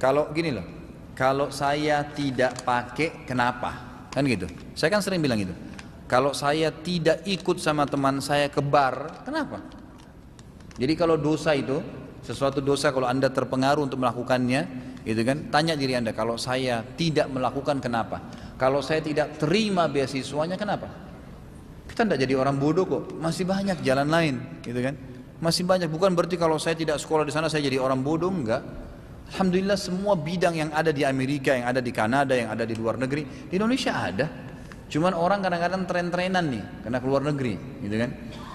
Kalau gini loh, kalau saya tidak pakai kenapa? Kan gitu. Saya kan sering bilang gitu. Kalau saya tidak ikut sama teman saya ke bar, kenapa? Jadi kalau dosa itu, sesuatu dosa kalau Anda terpengaruh untuk melakukannya, gitu kan? Tanya diri Anda, kalau saya tidak melakukan kenapa? Kalau saya tidak terima beasiswanya kenapa? Kita tidak jadi orang bodoh kok, masih banyak jalan lain, gitu kan? Masih banyak, bukan berarti kalau saya tidak sekolah di sana saya jadi orang bodoh, enggak. Alhamdulillah semua bidang yang ada di Amerika, yang ada di Kanada, yang ada di luar negeri, di Indonesia ada. Cuman orang kadang-kadang tren-trenan nih, kena keluar negeri, gitu kan?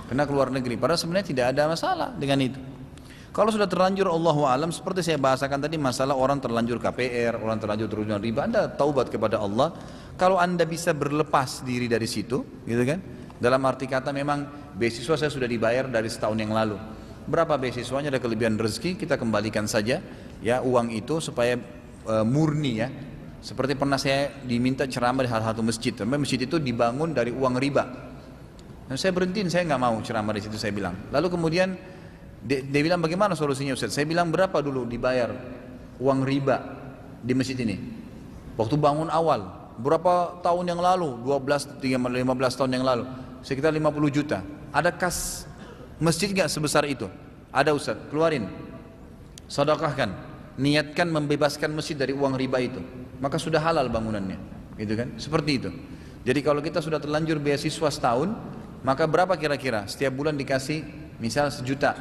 Kena keluar negeri, padahal sebenarnya tidak ada masalah dengan itu. Kalau sudah terlanjur Allahu alam, seperti saya bahasakan tadi masalah orang terlanjur KPR, orang terlanjur terlanjur riba, Anda taubat kepada Allah. Kalau Anda bisa berlepas diri dari situ, gitu kan? Dalam arti kata memang beasiswa saya sudah dibayar dari setahun yang lalu. Berapa beasiswanya, ada kelebihan rezeki, kita kembalikan saja ya uang itu supaya murni ya. Seperti pernah saya diminta ceramah di salah satu masjid, tapi masjid itu dibangun dari uang riba. Dan saya berhentiin, saya nggak mau ceramah di situ, saya bilang. Lalu kemudian dia bilang bagaimana solusinya Ustaz? Saya bilang berapa dulu dibayar uang riba di masjid ini? Waktu bangun awal, berapa tahun yang lalu? 12, 15 tahun yang lalu, sekitar 50 juta. Ada kas masjid nggak sebesar itu? Ada Ustaz, keluarin, sedekahkan, niatkan membebaskan masjid dari uang riba itu, maka sudah halal bangunannya, gitu kan? Seperti itu. Jadi kalau kita sudah terlanjur beasiswa setahun, maka berapa kira-kira? Setiap bulan dikasih misal 1 juta,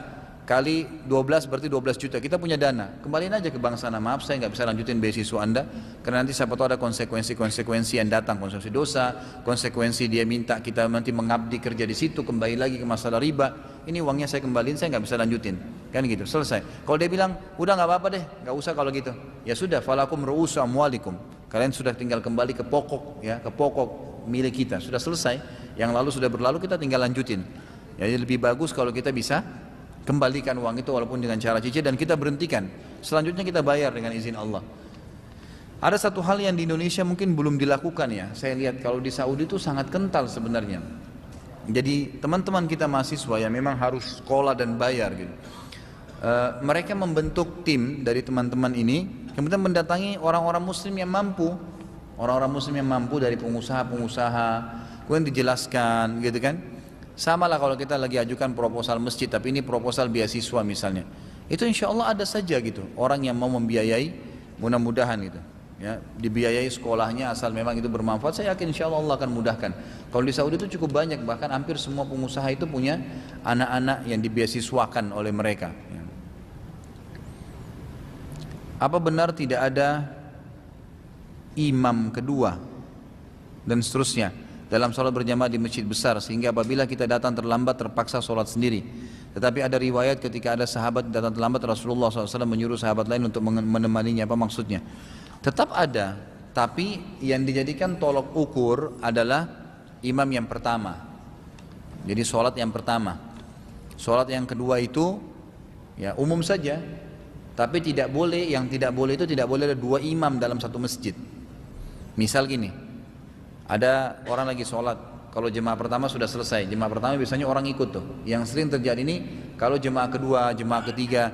kali 12 berarti 12 juta. Kita punya dana, kembaliin aja ke bank sana. Maaf saya nggak bisa lanjutin beasiswa Anda, karena nanti siapa tahu ada konsekuensi yang datang, konsekuensi dosa, konsekuensi dia minta kita nanti mengabdi kerja di situ, kembali lagi ke masalah riba. Ini uangnya saya kembaliin, saya nggak bisa lanjutin, kan gitu, selesai. Kalau dia bilang udah nggak apa-apa deh, nggak usah kalau gitu, ya sudah, falakum ru'usu amwalikum, kalian sudah tinggal kembali ke pokok ya, ke pokok milik kita, sudah selesai. Yang lalu sudah berlalu, kita tinggal lanjutin. Jadi lebih bagus kalau kita bisa kembalikan uang itu walaupun dengan cara cicil, dan kita berhentikan, selanjutnya kita bayar dengan izin Allah. Ada satu hal yang di Indonesia mungkin belum dilakukan ya, saya lihat kalau di Saudi itu sangat kental sebenarnya. Jadi teman-teman kita mahasiswa yang memang harus sekolah dan bayar gitu, mereka membentuk tim dari teman-teman ini, kemudian mendatangi orang-orang muslim yang mampu, orang-orang muslim yang mampu dari pengusaha-pengusaha, kemudian dijelaskan gitu kan. Sama lah kalau kita lagi ajukan proposal masjid, tapi ini proposal beasiswa misalnya, itu insya Allah ada saja gitu orang yang mau membiayai, mudah-mudahan gitu ya, dibiayai sekolahnya asal memang itu bermanfaat. Saya yakin insya Allah akan mudahkan. Kalau di Saudi itu cukup banyak, bahkan hampir semua pengusaha itu punya anak-anak yang dibeasiswakan oleh mereka ya. Apa benar tidak ada imam kedua dan seterusnya dalam sholat berjamaah di masjid besar, sehingga apabila kita datang terlambat terpaksa sholat sendiri? Tetapi ada riwayat ketika ada sahabat datang terlambat, Rasulullah SAW menyuruh sahabat lain untuk menemaninya. Apa maksudnya? Tetap ada, tapi yang dijadikan tolok ukur adalah imam yang pertama. Jadi sholat yang pertama. Sholat yang kedua itu ya umum saja, tapi tidak boleh, yang tidak boleh itu tidak boleh ada 2 imam dalam satu masjid. Misal gini, ada orang lagi sholat, kalau jemaah pertama sudah selesai, jemaah pertama biasanya orang ikut tuh. Yang sering terjadi ini kalau jemaah kedua, jemaah ketiga,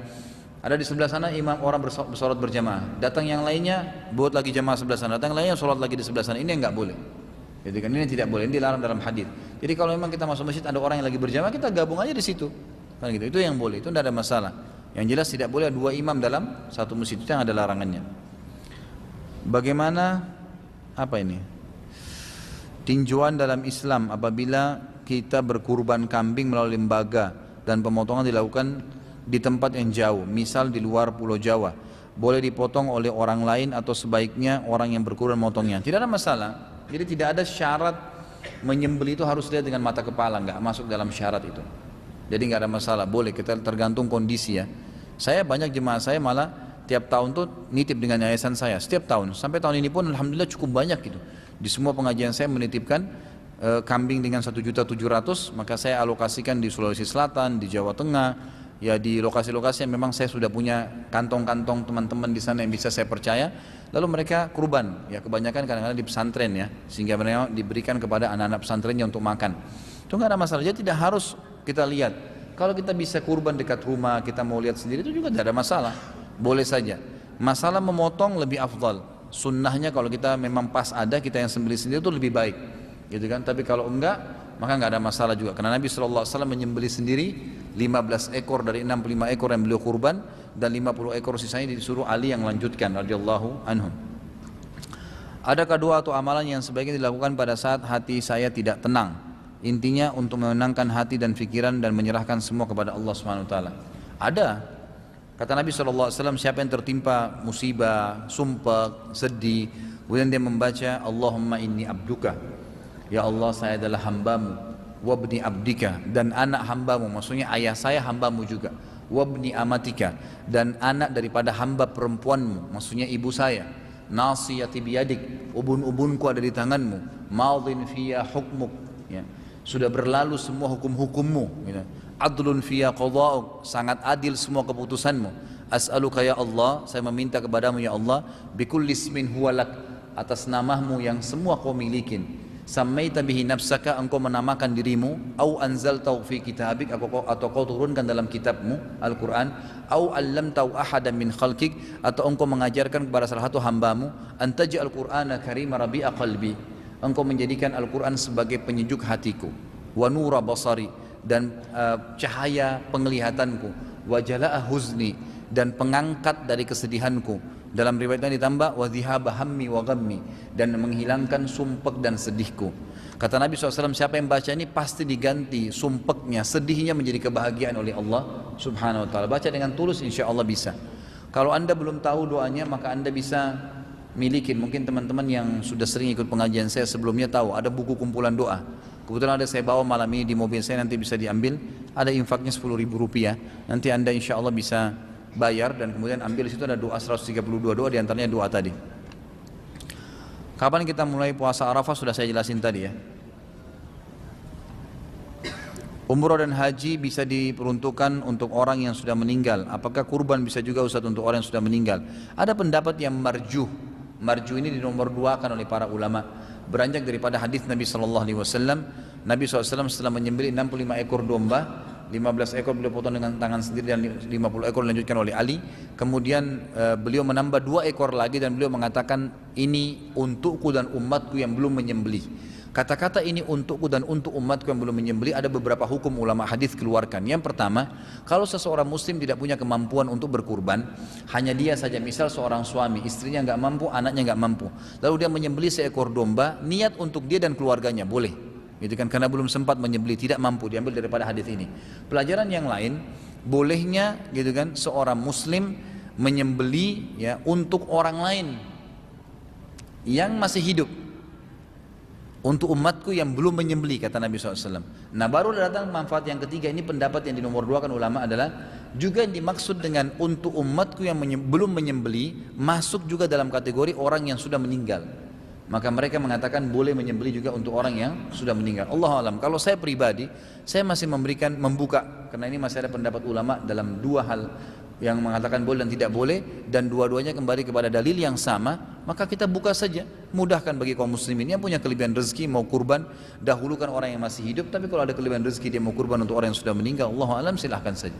Ada di sebelah sana imam orang bersolat berjamaah. Datang yang lainnya buat lagi jamaah sebelah sana. Datang yang lainnya sholat lagi di sebelah sana. Ini yang nggak boleh. Jadi kan ini tidak boleh. Ini dilarang dalam hadis. Jadi kalau memang kita masuk masjid ada orang yang lagi berjamaah, kita gabung aja di situ. Kan gitu. Itu yang boleh. Itu tidak ada masalah. Yang jelas tidak boleh dua imam dalam satu masjid. Itu yang ada larangannya. Bagaimana apa ini? Tinjauan dalam Islam apabila kita berkurban kambing melalui lembaga dan pemotongan dilakukan di tempat yang jauh, misal di luar Pulau Jawa, boleh dipotong oleh orang lain atau sebaiknya orang yang berkurban memotongnya? Tidak ada masalah. Jadi tidak ada syarat menyembelih itu harus lihat dengan mata kepala, nggak masuk dalam syarat itu. Jadi nggak ada masalah, boleh, kita tergantung kondisi ya. Saya banyak jemaah saya malah tiap tahun tuh nitip dengan yayasan saya, setiap tahun. Sampai tahun ini pun alhamdulillah cukup banyak gitu. Di semua pengajian saya menitipkan kambing dengan 1.700.000, maka saya alokasikan di Sulawesi Selatan, di Jawa Tengah, ya di lokasi-lokasi yang memang saya sudah punya kantong-kantong teman-teman di sana yang bisa saya percaya. Lalu mereka kurban, ya kebanyakan kadang-kadang di pesantren ya, sehingga mereka diberikan kepada anak-anak pesantrennya untuk makan. Itu nggak ada masalah. Jadi tidak harus kita lihat. Kalau kita bisa kurban dekat rumah, kita mau lihat sendiri itu juga tidak ada masalah. Boleh saja. Masalah memotong lebih afdal. Sunnahnya kalau kita memang pas ada, kita yang sembelih sendiri itu lebih baik, gitu kan. Tapi kalau enggak, maka enggak ada masalah juga. Karena Nabi SAW menyembelih sendiri 15 ekor dari 65 ekor yang beliau kurban, dan 50 ekor sisanya disuruh Ali yang melanjutkan radhiyallahu anhum. Adakah doa atau amalan yang sebaiknya dilakukan pada saat hati saya tidak tenang? Intinya untuk menenangkan hati dan pikiran dan menyerahkan semua kepada Allah SWT. Ada. Kata Nabi SAW, siapa yang tertimpa musibah, sumpah, sedih, kemudian dia membaca Allahumma inni abduka, ya Allah saya adalah hambamu, wabni abdika, dan anak hambamu, maksudnya ayah saya hambamu juga, wabni amatika, dan anak daripada hamba perempuanmu, maksudnya ibu saya, nasiyati biyadik, ubun-ubunku ada di tanganmu, madhin fiyya hukmuk, ya, sudah berlalu semua hukum-hukummu, gitu. Adlun fiyya qada'uk, sangat adil semua keputusanmu. As'aluka ya Allah, saya meminta kepadamu ya Allah, bikulli ismin huwalak, atas namamu yang semua kau milikin, sammaita bihi nafsaka, engkau menamakan dirimu, au anzaltahu fi kitabik, atau kau turunkan dalam kitabmu Al-Quran, au allamtahu ahadan min khalqik, atau engkau mengajarkan kepada salah satu hambamu, antaj'al Qur'ana karima rabi'a qalbi, engkau menjadikan Al-Quran sebagai penyejuk hatiku, wa nura basari, dan cahaya penglihatanku, wa jala'a huzni, dan pengangkat dari kesedihanku. Dalam riwayatnya ditambah wa dhihaba hammi wa ghammi, dan menghilangkan sumpek dan sedihku. Kata Nabi SAW, siapa yang baca ini pasti diganti sumpeknya, sedihnya menjadi kebahagiaan oleh Allah Subhanahu wa ta'ala. Baca dengan tulus, insya Allah bisa. Kalau anda belum tahu doanya, maka anda bisa milikin. Mungkin teman-teman yang sudah sering ikut pengajian saya sebelumnya tahu ada buku kumpulan doa. Kebetulan ada saya bawa malam ini di mobil saya, nanti bisa diambil. Ada infaknya 10.000 rupiah. Nanti anda insya Allah bisa bayar dan kemudian ambil. Di situ ada doa 132 doa, diantaranya doa tadi. Kapan kita mulai puasa Arafah sudah saya jelasin tadi ya. Umrah dan haji bisa diperuntukkan untuk orang yang sudah meninggal. Apakah kurban bisa juga Ustaz untuk orang yang sudah meninggal? Ada pendapat yang marjuh. Marjuh ini dinomor duakan oleh para ulama. Beranjak daripada hadis Nabi SAW. Nabi SAW setelah menyembelih 65 ekor domba, 15 ekor beliau potong dengan tangan sendiri dan 50 ekor dilanjutkan oleh Ali. Kemudian beliau menambah 2 ekor lagi dan beliau mengatakan, ini untukku dan umatku yang belum menyembelih. Kata-kata ini untukku dan untuk umatku yang belum menyembelih, ada beberapa hukum ulama hadis keluarkan. Yang pertama, kalau seseorang muslim tidak punya kemampuan untuk berkurban, hanya dia saja, misal seorang suami, istrinya nggak mampu, anaknya nggak mampu, lalu dia menyembelih seekor domba, niat untuk dia dan keluarganya, boleh. Gitu kan, karena belum sempat menyembelih, tidak mampu, diambil daripada hadis ini. Pelajaran yang lain, bolehnya gitu kan, seorang muslim menyembelih ya untuk orang lain yang masih hidup, untuk umatku yang belum menyembelih, kata Nabi SAW. Nah baru datang manfaat yang ketiga. Ini pendapat yang dinomor duakan ulama adalah juga yang dimaksud dengan untuk umatku yang belum menyembelih, masuk juga dalam kategori orang yang sudah meninggal. Maka mereka mengatakan boleh menyembelih juga untuk orang yang sudah meninggal. Allah alam. Kalau saya pribadi, saya masih membuka, karena ini masih ada pendapat ulama dalam 2 hal yang mengatakan boleh dan tidak boleh, dan dua-duanya kembali kepada dalil yang sama, maka kita buka saja, mudahkan bagi kaum muslimin yang punya kelebihan rezeki mau kurban, dahulukan orang yang masih hidup. Tapi kalau ada kelebihan rezeki dia mau kurban untuk orang yang sudah meninggal, Allah alam, silahkan saja.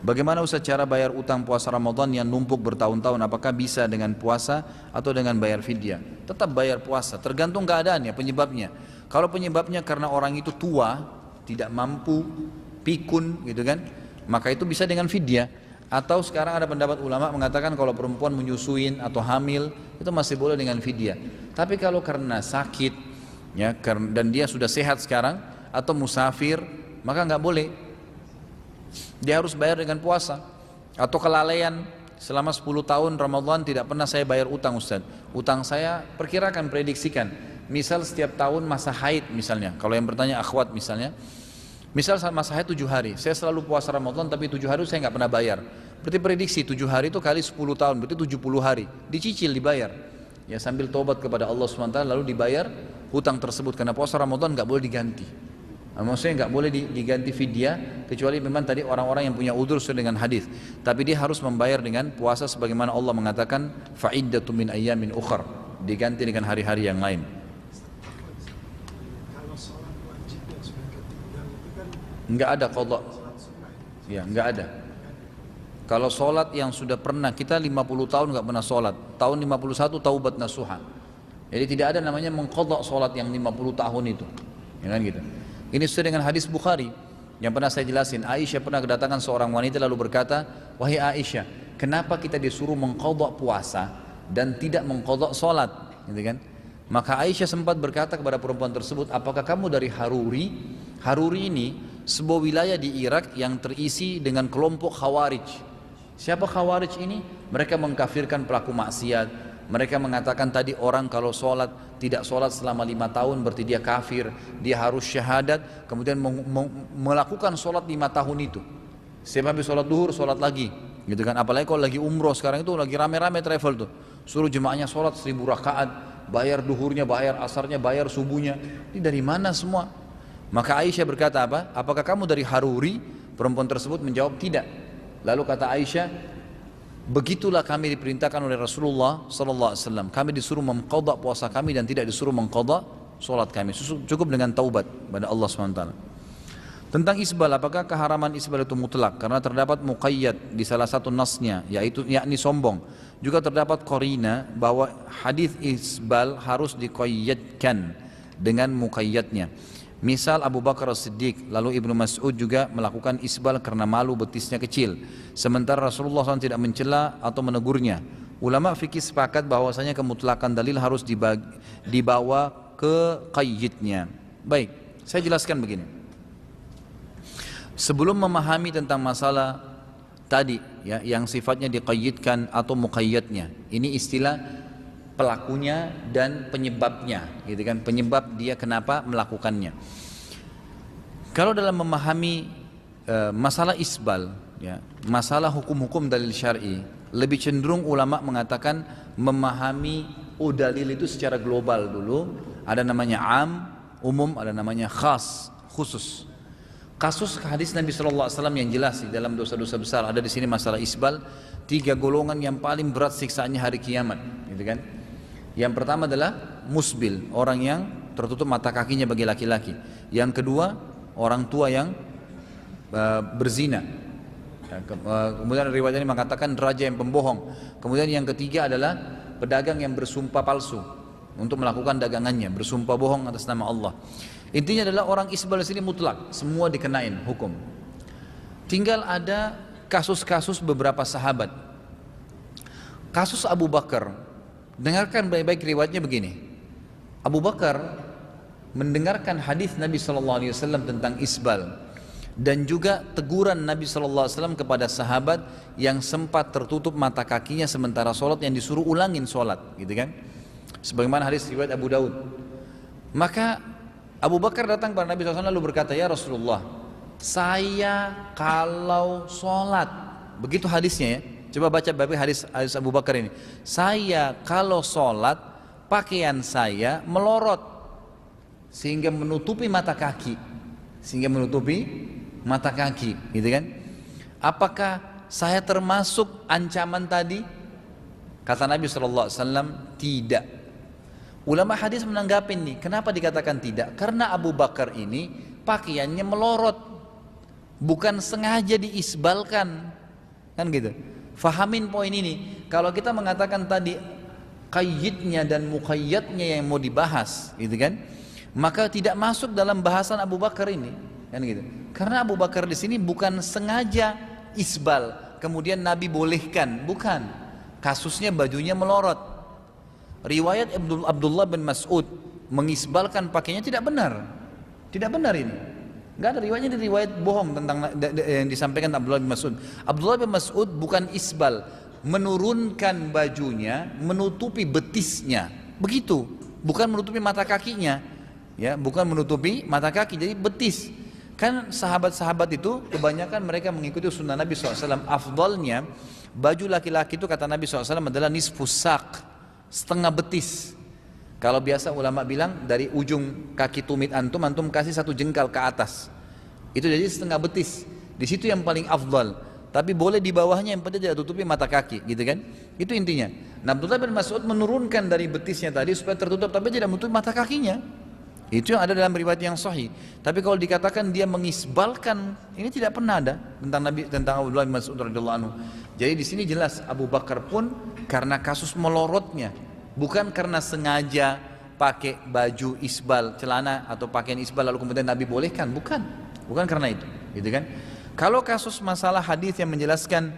Bagaimana Ustaz cara bayar utang puasa Ramadan yang numpuk bertahun-tahun? Apakah bisa dengan puasa atau dengan bayar fidyah? Tetap bayar puasa, tergantung keadaannya, penyebabnya. Kalau penyebabnya karena orang itu tua, tidak mampu, pikun gitu kan, maka itu bisa dengan fidyah. Atau sekarang ada pendapat ulama mengatakan kalau perempuan menyusuin atau hamil itu masih boleh dengan fidyah. Tapi kalau karena sakit ya, dan dia sudah sehat sekarang atau musafir, maka nggak boleh. Dia harus bayar dengan puasa. Atau kelalaian selama 10 tahun Ramadan tidak pernah saya bayar utang Ustaz. Utang saya perkirakan, prediksikan. Misal setiap tahun masa haid misalnya. Kalau yang bertanya akhwat misalnya, misal masa haid 7 hari, saya selalu puasa Ramadan tapi 7 hari saya nggak pernah bayar. Berarti prediksi 7 hari itu kali 10 tahun, berarti 70 hari. Dicicil, dibayar. Ya sambil tobat kepada Allah SWT lalu dibayar hutang tersebut. Karena puasa Ramadan nggak boleh diganti. Maksudnya nggak boleh diganti fidyah kecuali memang tadi orang-orang yang punya udzur sesuai dengan hadis. Tapi dia harus membayar dengan puasa sebagaimana Allah mengatakan fa'iddatun min ayyamin ukhar, diganti dengan hari-hari yang lain. Enggak ada qadha. Ya, enggak ada. Kalau sholat yang sudah pernah, kita 50 tahun enggak pernah sholat, tahun 51 taubat nasuha. Jadi tidak ada namanya mengqadha sholat yang 50 tahun itu. Ya kan gitu. Ini sesuai dengan hadis Bukhari yang pernah saya jelasin. Aisyah pernah kedatangan seorang wanita lalu berkata, "Wahai Aisyah, kenapa kita disuruh mengqadha puasa dan tidak mengqadha sholat?" Gitu kan? Maka Aisyah sempat berkata kepada perempuan tersebut, "Apakah kamu dari Haruri?" Haruri ini sebuah wilayah di Irak yang terisi dengan kelompok Khawarij. Siapa Khawarij ini? Mereka mengkafirkan pelaku maksiat. Mereka mengatakan tadi orang kalau sholat, tidak sholat selama 5 tahun berarti dia kafir, dia harus syahadat, kemudian melakukan sholat 5 tahun itu. Setiap habis sholat duhur, sholat lagi, gitu kan? Apalagi kalau lagi umroh sekarang itu lagi rame-rame travel tuh, suruh jemaahnya sholat 1000 rakaat, bayar duhurnya, bayar asarnya, bayar subuhnya. Ini dari mana semua? Maka Aisyah berkata apa? Apakah kamu dari Haruri? Perempuan tersebut menjawab tidak. Lalu kata Aisyah, begitulah kami diperintahkan oleh Rasulullah SAW. Kami disuruh mengqadha puasa kami dan tidak disuruh mengqadha solat kami. Cukup dengan taubat pada Allah SWT. Tentang isbal, apakah keharaman isbal itu mutlak? Karena terdapat muqayyad di salah satu nasnya, yaitu yakni sombong. Juga terdapat qarina bahwa hadis isbal harus diqayyadkan dengan muqayyadnya. Misal Abu Bakar As-Siddiq, lalu Ibnu Mas'ud juga melakukan isbal karena malu betisnya kecil. Sementara Rasulullah SAW tidak mencela atau menegurnya. Ulama fikih sepakat bahwasanya kemutlakan dalil harus dibawa ke qayyidnya. Baik, saya jelaskan begini. Sebelum memahami tentang masalah tadi ya, yang sifatnya diqayyidkan atau muqayyadnya, ini istilah pelakunya dan penyebabnya, gitu kan? Penyebab dia kenapa melakukannya. Kalau dalam memahami masalah isbal, ya, masalah hukum-hukum dalil syar'i, lebih cenderung ulama mengatakan memahami dalil itu secara global dulu. Ada namanya am, umum, ada namanya khas, khusus. Kasus hadis Nabi SAW yang jelas di dalam dosa-dosa besar ada di sini masalah isbal. 3 golongan yang paling berat siksaannya hari kiamat, gitu kan? Yang pertama adalah musbil, orang yang tertutup mata kakinya bagi laki-laki. Yang kedua, orang tua yang berzina. Kemudian riwayat ini mengatakan raja yang pembohong. Kemudian yang ketiga adalah pedagang yang bersumpah palsu untuk melakukan dagangannya, bersumpah bohong atas nama Allah. Intinya adalah orang isbal di sini mutlak, semua dikenain hukum. Tinggal ada kasus-kasus beberapa sahabat. Kasus Abu Bakar. Dengarkan baik-baik riwayatnya begini. Abu Bakar mendengarkan hadis Nabi SAW tentang isbal dan juga teguran Nabi SAW kepada sahabat yang sempat tertutup mata kakinya sementara sholat, yang disuruh ulangin sholat, gitu kan? Sebagaimana hadis riwayat Abu Daud. Maka Abu Bakar datang kepada Nabi SAW lalu berkata, "Ya Rasulullah, saya kalau sholat," begitu hadisnya ya. Coba baca hadis Abu Bakar ini. "Saya kalau sholat pakaian saya melorot sehingga menutupi mata kaki, gitu kan? Apakah saya termasuk ancaman tadi?" Kata Nabi SAW, "Tidak." Ulama hadis menanggapi ini, kenapa dikatakan tidak? Karena Abu Bakar ini pakaiannya melorot. bukan sengaja diisbalkan, kan gitu. Fahamin poin ini. Kalau kita mengatakan tadi qayyidnya dan muqayyadnya yang mau dibahas, gitu kan, maka tidak masuk dalam bahasan Abu Bakar ini, kan gitu. Karena Abu Bakar di sini bukan sengaja isbal, kemudian Nabi bolehkan, bukan. Kasusnya bajunya melorot. Riwayat Abdullah bin Mas'ud mengisbalkan pakainya tidak benar. Tidak benar ini. Enggak ada riwayatnya, di riwayat bohong tentang yang disampaikan Abdullah bin Mas'ud. Abdullah bin Mas'ud bukan isbal, menurunkan bajunya, menutupi betisnya. Begitu, bukan menutupi mata kakinya. Ya, bukan menutupi mata kaki, jadi betis. Kan sahabat-sahabat itu kebanyakan mereka mengikuti sunnah Nabi SAW. Afdalnya baju laki-laki itu kata Nabi SAW adalah nisfus saq, setengah betis. Kalau biasa ulama bilang dari ujung kaki tumit antum kasih 1 jengkal ke atas, itu jadi setengah betis. Di situ yang paling afdal. Tapi boleh di bawahnya, yang penting tidak tutupi mata kaki, gitu kan? Itu intinya. Nah, Abdullah bin Mas'ud menurunkan dari betisnya tadi supaya tertutup, tapi tidak menutupi mata kakinya. Itu yang ada dalam riwayat yang sahih. Tapi kalau dikatakan dia mengisbalkan, ini tidak pernah ada tentang Abdullah bin Mas'ud radhiyallahu anhu. Jadi di sini jelas Abu Bakar pun karena kasus melorotnya, bukan karena sengaja pakai baju isbal, celana atau pakaian isbal lalu kemudian Nabi bolehkan, bukan karena itu, gitu kan? Kalau kasus masalah hadis yang menjelaskan,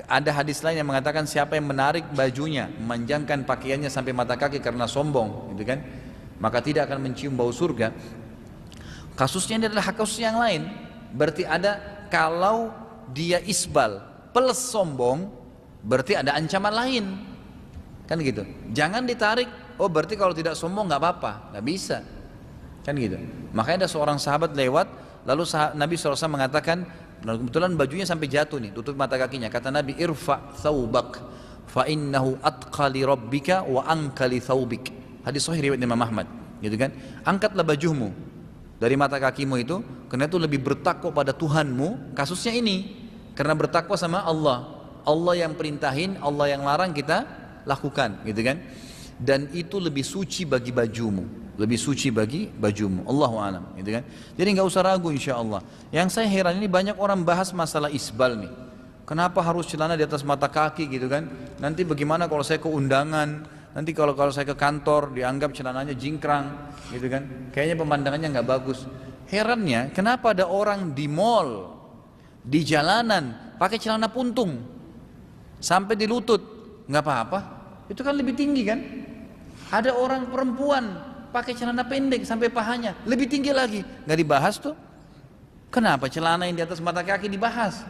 ada hadis lain yang mengatakan siapa yang menarik bajunya, memanjangkan pakaiannya sampai mata kaki karena sombong, gitu kan? Maka tidak akan mencium bau surga. Kasusnya ini adalah kasus yang lain. Berarti ada, kalau dia isbal plus sombong, berarti ada ancaman lain. Kan gitu. Jangan ditarik, oh berarti kalau tidak sombong nggak apa-apa, nggak bisa. Kan gitu. Makanya ada seorang sahabat lewat, lalu Nabi SAW mengatakan, kebetulan bajunya sampai jatuh nih, tutup mata kakinya. Kata Nabi, irfa thawbak, fa innahu atqa li rabbika wa anka li thawbik. Hadis sahih riwayat Imam Ahmad, gitu kan? Angkatlah bajumu dari mata kakimu itu, karena itu lebih bertakwa pada Tuhanmu. Kasusnya ini, karena bertakwa sama Allah. Allah yang perintahin, Allah yang larang kita lakukan, gitu kan? Dan itu lebih suci bagi bajumu, lebih suci bagi bajumu. Allahu a'lam, gitu kan? Jadi nggak usah ragu, insya Allah. Yang saya heran ini banyak orang bahas masalah isbal nih. Kenapa harus celana di atas mata kaki, gitu kan? Nanti bagaimana kalau saya ke undangan? Nanti kalau saya ke kantor dianggap celananya jingkrang, gitu kan? Kayaknya pemandangannya nggak bagus. Herannya, kenapa ada orang di mall, di jalanan pakai celana puntung sampai di lutut, nggak apa-apa? Itu kan lebih tinggi kan? Ada orang perempuan pakai celana pendek sampai pahanya, lebih tinggi lagi, nggak dibahas tuh? Kenapa celana yang di atas mata kaki dibahas?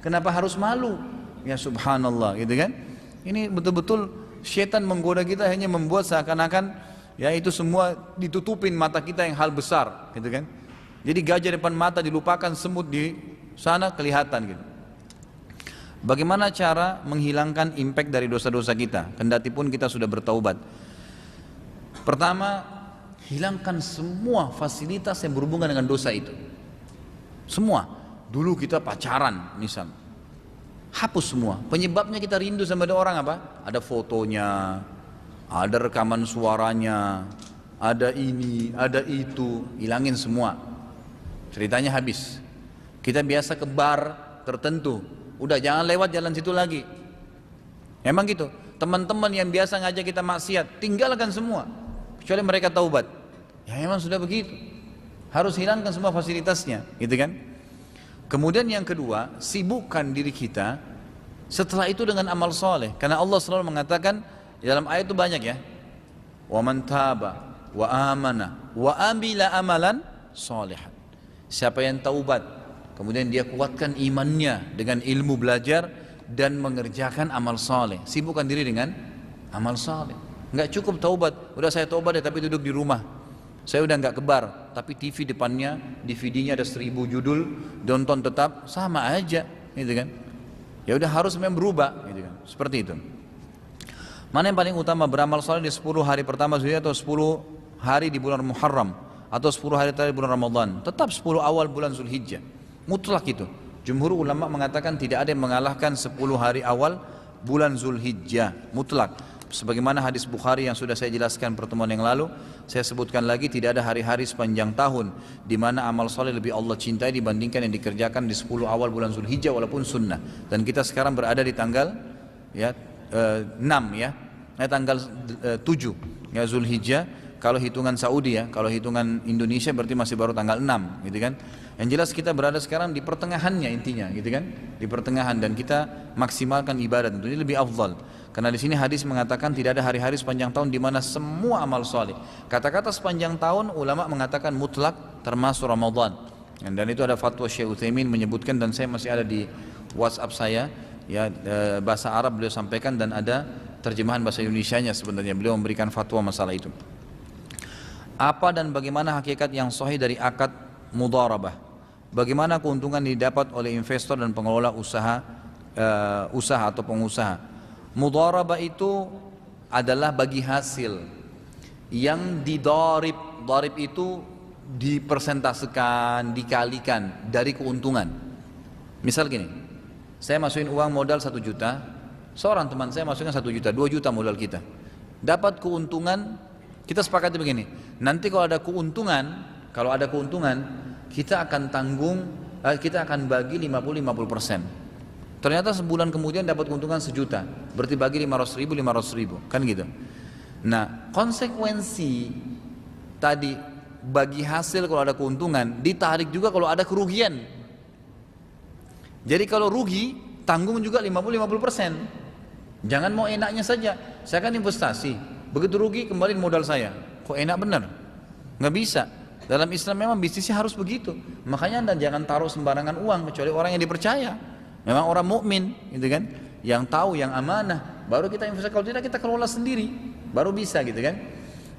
Kenapa harus malu? Ya subhanallah, gitu kan? Ini betul-betul syaitan menggoda kita, hanya membuat seakan-akan ya itu semua ditutupin mata kita yang hal besar, gitu kan? Jadi gajah depan mata dilupakan, semut di sana kelihatan, gitu. Bagaimana cara menghilangkan impact dari dosa-dosa kita, kendati pun kita sudah bertaubat? Pertama, hilangkan semua fasilitas yang berhubungan dengan dosa itu. Semua. Dulu kita pacaran, misal, hapus semua. Penyebabnya kita rindu sama ada orang apa? Ada fotonya, ada rekaman suaranya, ada ini, ada itu. Hilangin semua. Ceritanya habis. Kita biasa ke bar tertentu, udah jangan lewat jalan situ lagi. Emang gitu. Teman-teman yang biasa ngajak kita maksiat, tinggalkan semua, kecuali mereka taubat. Ya memang sudah begitu. Harus hilangkan semua fasilitasnya, gitu kan? Kemudian yang kedua, sibukkan diri kita setelah itu dengan amal soleh. Karena Allah selalu mengatakan, dalam ayat itu banyak ya, wa man taba wa amana wa amila amalan solehan. Siapa yang taubat, kemudian dia kuatkan imannya dengan ilmu belajar dan mengerjakan amal soleh. Sibukkan diri dengan amal soleh. Enggak cukup taubat, udah saya taubat ya tapi duduk di rumah. Saya udah nggak kebar, tapi TV depannya, DVD-nya ada 1000 judul, nonton tetap sama aja, gitu kan? Ya udah harus memang berubah, gitu kan? Seperti itu. Mana yang paling utama, beramal soleh di 10 hari pertama Zulhijjah atau 10 hari di bulan Muharram atau 10 hari terakhir bulan Ramadan? Tetap 10 awal bulan Zulhijjah. Mutlak itu. Jumhur ulama mengatakan tidak ada yang mengalahkan 10 hari awal bulan Zulhijjah, mutlak. Sebagaimana hadis Bukhari yang sudah saya jelaskan pertemuan yang lalu, saya sebutkan lagi, tidak ada hari-hari sepanjang tahun di mana amal soleh lebih Allah cintai dibandingkan yang dikerjakan di 10 awal bulan Zulhijjah walaupun sunnah. Dan kita sekarang berada di tanggal 6 ya, tanggal 7 ya Zulhijjah. Kalau hitungan Saudi ya, kalau hitungan Indonesia berarti masih baru tanggal 6 gitu kan. Yang jelas kita berada sekarang di pertengahannya intinya gitu kan, di pertengahan, dan kita maksimalkan ibadah tentunya lebih afdal. Karena di sini hadis mengatakan tidak ada hari-hari sepanjang tahun di mana semua amal soleh. Kata-kata sepanjang tahun ulama mengatakan mutlak termasuk Ramadan. Dan itu ada fatwa Syekh Utsaimin menyebutkan, dan saya masih ada di WhatsApp saya ya, bahasa Arab beliau sampaikan dan ada terjemahan bahasa Indonesianya sebenarnya. Beliau memberikan fatwa masalah itu. Apa dan bagaimana hakikat yang sahih dari akad mudharabah? Bagaimana keuntungan didapat oleh investor dan pengelola usaha atau pengusaha? Mudharabah itu adalah bagi hasil yang didarib. Darib itu dipersentasekan, dikalikan dari keuntungan. Misal gini, saya masukin uang modal 1 juta, seorang teman saya masukkan 1 juta, 2 juta modal kita. Dapat keuntungan. Kita sepakati begini, nanti kalau ada keuntungan, kita akan kita akan bagi 50-50%. Ternyata sebulan kemudian dapat keuntungan 1 juta, berarti bagi 500 ribu, kan gitu. Nah, konsekuensi tadi bagi hasil kalau ada keuntungan, ditarik juga kalau ada kerugian. Jadi kalau rugi, tanggung juga 50-50%. Jangan mau enaknya saja, saya kan investasi. Begitu rugi kembali modal saya. Kok enak benar? Nggak bisa. Dalam Islam memang bisnisnya harus begitu. Makanya Anda jangan taruh sembarangan uang kecuali orang yang dipercaya. Memang orang mukmin, gitu kan? Yang tahu, yang amanah. Baru kita investasi. Kalau tidak kita kelola sendiri, baru bisa, gitu kan?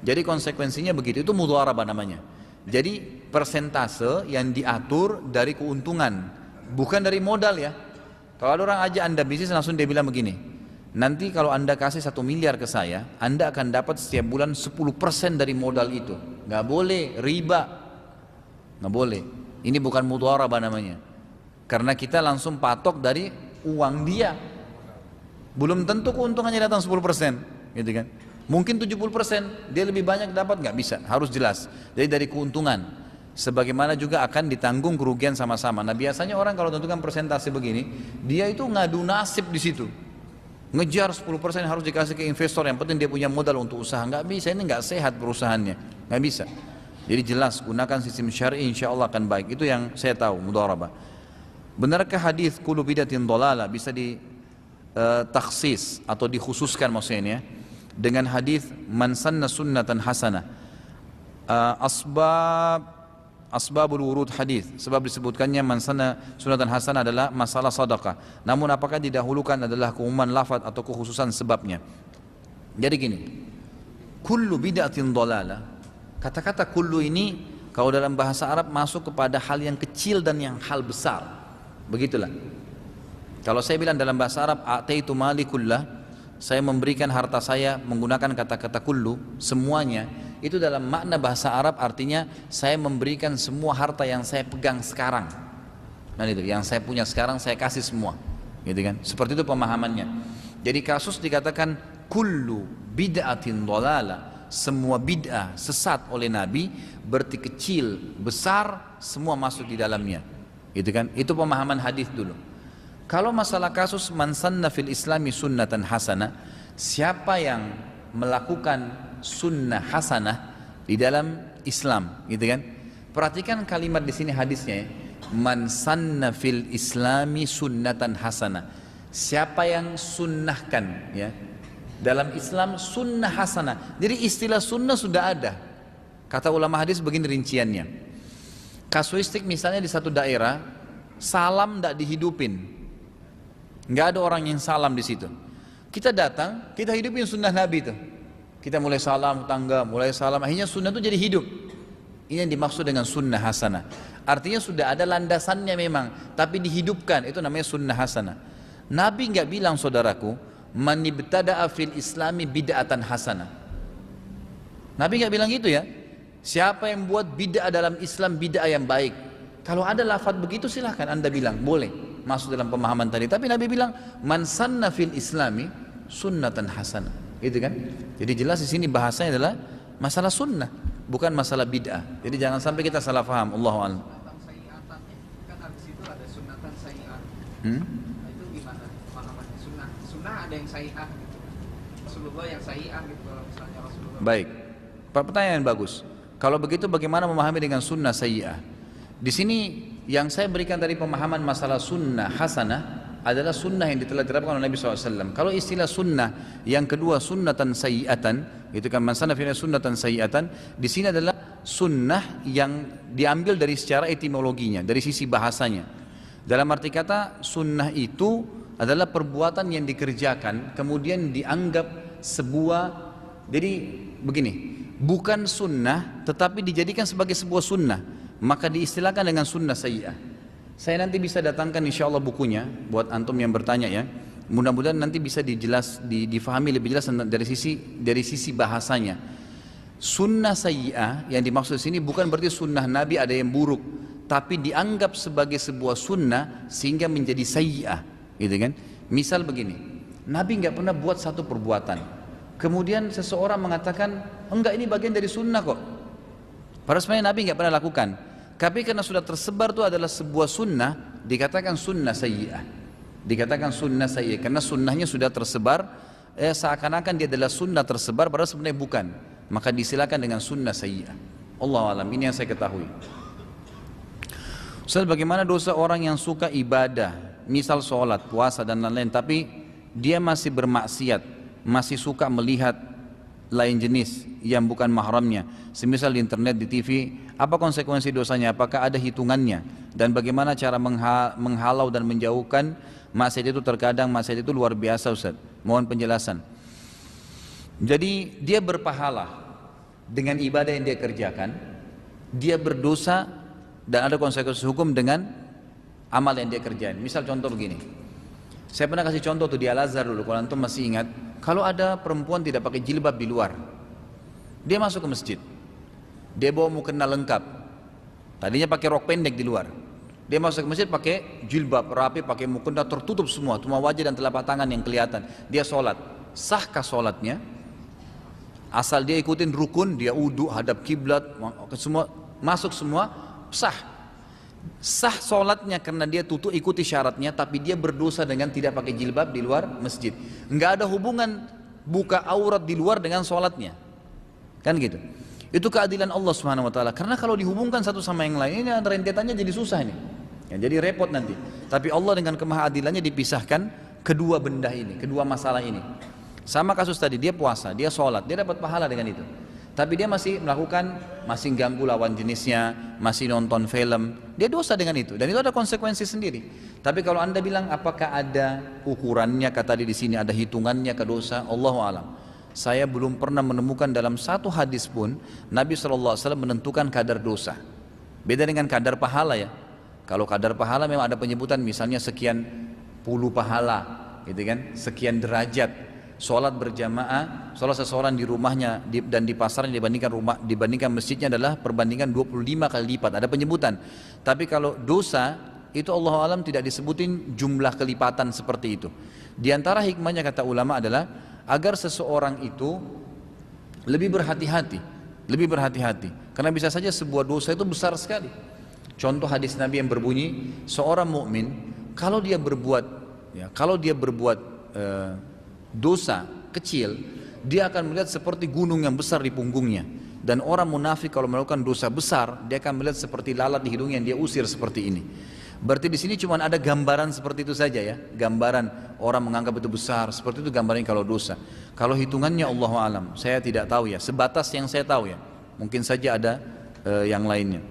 Jadi konsekuensinya begitu. Itu mudharabah namanya. Jadi persentase yang diatur dari keuntungan, bukan dari modal ya. Kalau ada orang aja Anda bisnis langsung dia bilang begini. Nanti kalau Anda kasih 1 miliar ke saya, Anda akan dapat setiap bulan 10% dari modal itu. Nggak boleh, riba. Nggak boleh. Ini bukan mudharabah namanya. Karena kita langsung patok dari uang dia. Belum tentu keuntungannya datang 10%, gitu kan? Mungkin 70%, dia lebih banyak dapat, nggak bisa. Harus jelas. Jadi dari keuntungan. Sebagaimana juga akan ditanggung kerugian sama-sama. Nah biasanya orang kalau tentukan persentase begini, dia itu ngadu nasib di situ. Ngejar 10% harus dikasih ke investor, yang penting dia punya modal untuk usaha. Nggak bisa, ini nggak sehat perusahaannya, nggak bisa. Jadi jelas gunakan sistem syar'i, insya Allah akan baik. Itu yang saya tahu mudharabah. Benarkah hadis kullu bidatin dhalalah bisa ditaksis atau dikhususkan maksudnya dengan hadis man sanna sunnatan hasanah? Asbabul wurud hadis, sebab disebutkannya man sanna sunnatan hasanah adalah masalah sedekah. Namun apakah didahulukan adalah keumuman lafaz atau kekhususan sebabnya? Jadi gini, kullu bid'atin dhalalah. Kata-kata kullu ini kalau dalam bahasa Arab masuk kepada hal yang kecil dan yang hal besar. Begitulah. Kalau saya bilang dalam bahasa Arab ataitu mali kullah, saya memberikan harta saya menggunakan kata-kata kullu, semuanya. Itu dalam makna bahasa Arab artinya saya memberikan semua harta yang saya pegang sekarang. Nah itu, yang saya punya sekarang saya kasih semua, gitu kan? Seperti itu pemahamannya. Jadi kasus dikatakan kullu bid'atin dhalalah, semua bid'ah sesat oleh Nabi, berarti kecil, besar, semua masuk di dalamnya. Gitu kan? Itu pemahaman hadis dulu. Kalau masalah kasus man sanna fil islami sunnatan hasanah, siapa yang melakukan sunnah hasanah di dalam Islam, gitu kan? Perhatikan kalimat di sini hadisnya, man sanna fil islami sunnatan hasanah. Siapa yang sunnahkan, ya, dalam Islam sunnah hasanah. Jadi istilah sunnah sudah ada. Kata ulama hadis begini rinciannya. Kasuistik misalnya di satu daerah salam tidak dihidupin, nggak ada orang yang salam di situ. Kita datang, kita hidupin sunnah Nabi itu. Kita mulai salam tangga, mulai salam, akhirnya sunnah itu jadi hidup. Ini yang dimaksud dengan sunnah hasanah. Artinya sudah ada landasannya memang, tapi dihidupkan, itu namanya sunnah hasanah. Nabi nggak bilang saudaraku, man ibtada'a fil islami bid'atan hasanah. Nabi nggak bilang gitu ya. Siapa yang buat bid'ah dalam Islam, bid'ah yang baik. Kalau ada lafaz begitu silahkan Anda bilang, boleh masuk dalam pemahaman tadi. Tapi Nabi bilang, man sanna fil islami sunnatan hasanah. gitu kan? Jadi jelas di sini bahasanya adalah masalah sunnah, bukan masalah bid'ah. Jadi jangan sampai kita salah faham. Allahu a'lam. Sunatan sayyi'atannya kan habis itu ada sunatan sayyi'ah. Hmm? Nah, itu gimana pemahamannya? Sunnah ada yang sayyi'ah gitu. Rasulullah yang sayyi'ah gitu kalau misalnya Rasulullah. Baik. Pertanyaan bagus. Kalau begitu bagaimana memahami dengan sunnah sayyi'ah? Di sini yang saya berikan tadi pemahaman masalah sunnah hasanah adalah sunnah yang telah diterapkan oleh Nabi SAW. Kalau istilah sunnah yang kedua sunnatan sayyi'atan, itu kan man sanna fina sunnatan sayyi'atan, di sini adalah sunnah yang diambil dari secara etimologinya, dari sisi bahasanya. Dalam arti kata sunnah itu adalah perbuatan yang dikerjakan kemudian dianggap sebuah, jadi begini, bukan sunnah tetapi dijadikan sebagai sebuah sunnah, maka diistilahkan dengan sunnah sayyi'ah. Saya nanti bisa datangkan insya Allah bukunya buat antum yang bertanya ya. Mudah-mudahan nanti bisa difahami lebih jelas dari sisi bahasanya. Sunnah sayyi'ah yang dimaksud sini bukan berarti sunnah Nabi ada yang buruk, tapi dianggap sebagai sebuah sunnah sehingga menjadi sayyi'ah, gitu kan? Misal begini, Nabi nggak pernah buat satu perbuatan, kemudian seseorang mengatakan enggak ini bagian dari sunnah kok. Padahal sebenarnya Nabi nggak pernah lakukan. Tapi karena sudah tersebar itu adalah sebuah sunnah, dikatakan sunnah sayyi'ah. Dikatakan sunnah sayyi'ah karena sunnahnya sudah tersebar, seakan-akan dia adalah sunnah tersebar, padahal sebenarnya bukan. Maka disilakan dengan sunnah sayyi'ah. Allahu a'lam, ini yang saya ketahui. Ustaz, bagaimana dosa orang yang suka ibadah, misal sholat, puasa dan lain-lain, tapi dia masih bermaksiat, masih suka melihat lain jenis yang bukan mahramnya, semisal di internet, di TV, apa konsekuensi dosanya? Apakah ada hitungannya? Dan bagaimana cara menghalau dan menjauhkan maksiat itu? Terkadang maksiat itu luar biasa Ustaz, mohon penjelasan. Jadi dia berpahala dengan ibadah yang dia kerjakan, dia berdosa dan ada konsekuensi hukum dengan amal yang dia kerjakan. Misal contoh begini, saya pernah kasih contoh tuh di Al-Azhar dulu, kalau antum masih ingat, kalau ada perempuan tidak pakai jilbab di luar, dia masuk ke masjid, dia bawa mukena lengkap, tadinya pakai rok pendek di luar, dia masuk ke masjid pakai jilbab rapi, pakai mukena tertutup semua, cuma wajah dan telapak tangan yang kelihatan, dia sholat, sahkah sholatnya? Asal dia ikutin rukun, dia wudu, hadap kiblat, semua masuk semua, sah. Sah sholatnya karena dia ikuti syaratnya, tapi dia berdosa dengan tidak pakai jilbab di luar masjid. Enggak ada hubungan buka aurat di luar dengan sholatnya, kan gitu. Itu keadilan Allah Subhanahu Wa Taala. Karena kalau dihubungkan satu sama yang lain, ini rentetannya jadi susah ini, ya, jadi repot nanti. Tapi Allah dengan kemahadilannya dipisahkan kedua benda ini, kedua masalah ini. Sama kasus tadi, dia puasa, dia sholat, dia dapat pahala dengan itu. Tapi dia masih melakukan, masih ganggu lawan jenisnya, masih nonton film, dia dosa dengan itu, dan itu ada konsekuensi sendiri. Tapi kalau anda bilang apakah ada ukurannya, kata di sini ada hitungannya ke dosa, Allahu a'lam. Saya belum pernah menemukan dalam satu hadis pun Nabi SAW menentukan kadar dosa. Beda dengan kadar pahala ya. Kalau kadar pahala memang ada penyebutan, misalnya sekian puluh pahala, gitu kan, sekian derajat. Sholat berjamaah, sholat seseorang di rumahnya dan di pasarnya dibandingkan masjidnya adalah perbandingan 25 kali lipat, ada penyebutan. Tapi kalau dosa itu Allah alam tidak disebutin jumlah kelipatan seperti itu. Di antara hikmahnya kata ulama adalah agar seseorang itu lebih berhati-hati, karena bisa saja sebuah dosa itu besar sekali. Contoh hadis Nabi yang berbunyi, seorang mukmin kalau dia berbuat dosa kecil, dia akan melihat seperti gunung yang besar di punggungnya. Dan orang munafik kalau melakukan dosa besar, dia akan melihat seperti lalat di hidungnya yang dia usir seperti ini. Berarti di sini cuma ada gambaran seperti itu saja ya, gambaran orang menganggap itu besar, seperti itu gambarannya kalau dosa. Kalau hitungannya Allahu alam, saya tidak tahu ya, sebatas yang saya tahu ya. Mungkin saja ada yang lainnya.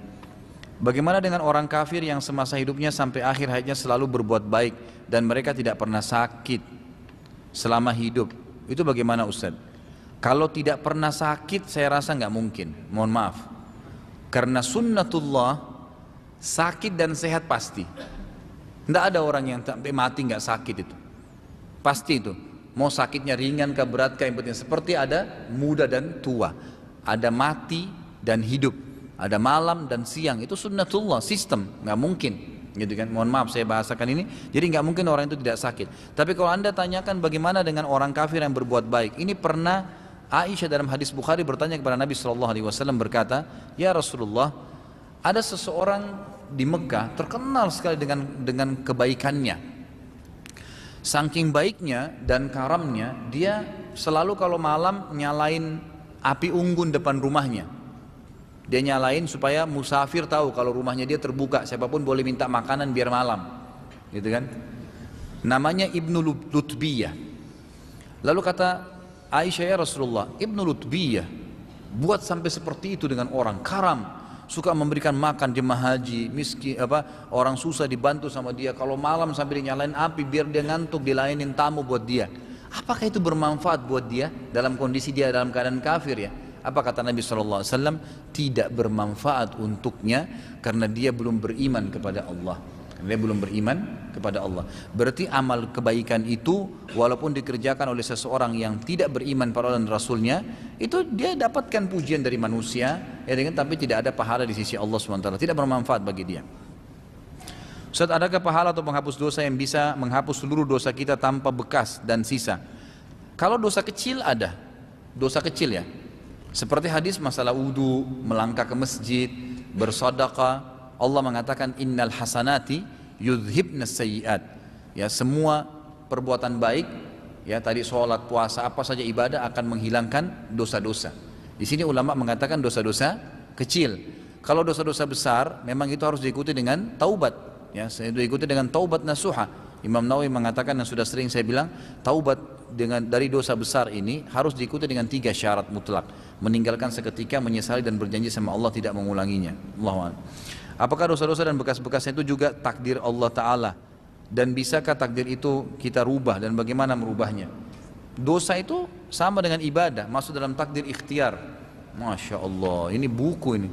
Bagaimana dengan orang kafir yang semasa hidupnya sampai akhir hayatnya selalu berbuat baik dan mereka tidak pernah sakit selama hidup, itu bagaimana Ustaz? Kalau tidak pernah sakit saya rasa nggak mungkin, mohon maaf, karena sunnatullah sakit dan sehat pasti. Tidak ada orang yang sampai mati nggak sakit, itu pasti. Itu mau sakitnya ringan ke berat ke, yang penting seperti ada muda dan tua, ada mati dan hidup, ada malam dan siang, itu sunnatullah, sistem, nggak mungkin. gitu kan. Mohon maaf saya bahasakan ini. Jadi nggak mungkin orang itu tidak sakit. Tapi kalau anda tanyakan bagaimana dengan orang kafir yang berbuat baik, ini pernah Aisyah dalam hadis Bukhari bertanya kepada Nabi SAW berkata, ya Rasulullah, ada seseorang di Mekah terkenal sekali dengan kebaikannya. Saking baiknya dan karamnya, dia selalu kalau malam nyalain api unggun depan rumahnya. Dia nyalain supaya musafir tahu kalau rumahnya dia terbuka, siapapun boleh minta makanan biar malam, gitu kan. Namanya Ibnu Lutbiyah. Lalu kata Aisyah, ya Rasulullah, Ibnu Lutbiyah buat sampai seperti itu dengan orang, karam, suka memberikan makan jemaah haji, miskin, orang susah dibantu sama dia. Kalau malam sambil nyalain api biar dia ngantuk, dilayanin tamu buat dia. Apakah itu bermanfaat buat dia dalam kondisi dia dalam keadaan kafir ya? Apa kata Nabi SAW? Tidak bermanfaat untuknya karena dia belum beriman kepada Allah. Dia belum beriman kepada Allah. Berarti amal kebaikan itu walaupun dikerjakan oleh seseorang yang tidak beriman pada Allah dan Rasulnya, itu dia dapatkan pujian dari manusia, ya, tapi tidak ada pahala di sisi Allah SWT. Tidak bermanfaat bagi dia. Ustaz, adakah pahala atau penghapus dosa yang bisa menghapus seluruh dosa kita tanpa bekas dan sisa? Kalau dosa kecil ada, dosa kecil ya. Seperti hadis masalah wudu, melangkah ke masjid, bersedekah. Allah mengatakan innal hasanati yudhibnas sayyiat. Ya, semua perbuatan baik, ya tadi sholat, puasa, apa saja ibadah akan menghilangkan dosa-dosa. Di sini ulama mengatakan dosa-dosa kecil. Kalau dosa-dosa besar, memang itu harus diikuti dengan taubat. Ya, saya diikuti dengan taubat nasuha. Imam Nawawi mengatakan yang sudah sering saya bilang, taubat dari dosa besar ini harus diikuti dengan 3 syarat mutlak. Meninggalkan seketika, menyesali dan berjanji sama Allah tidak mengulanginya. Allahu a'lam. Apakah dosa-dosa dan bekas-bekasnya itu juga takdir Allah Ta'ala? Dan bisakah takdir itu kita rubah dan bagaimana merubahnya? Dosa itu sama dengan ibadah, masuk dalam takdir ikhtiar. Masya Allah, ini buku ini.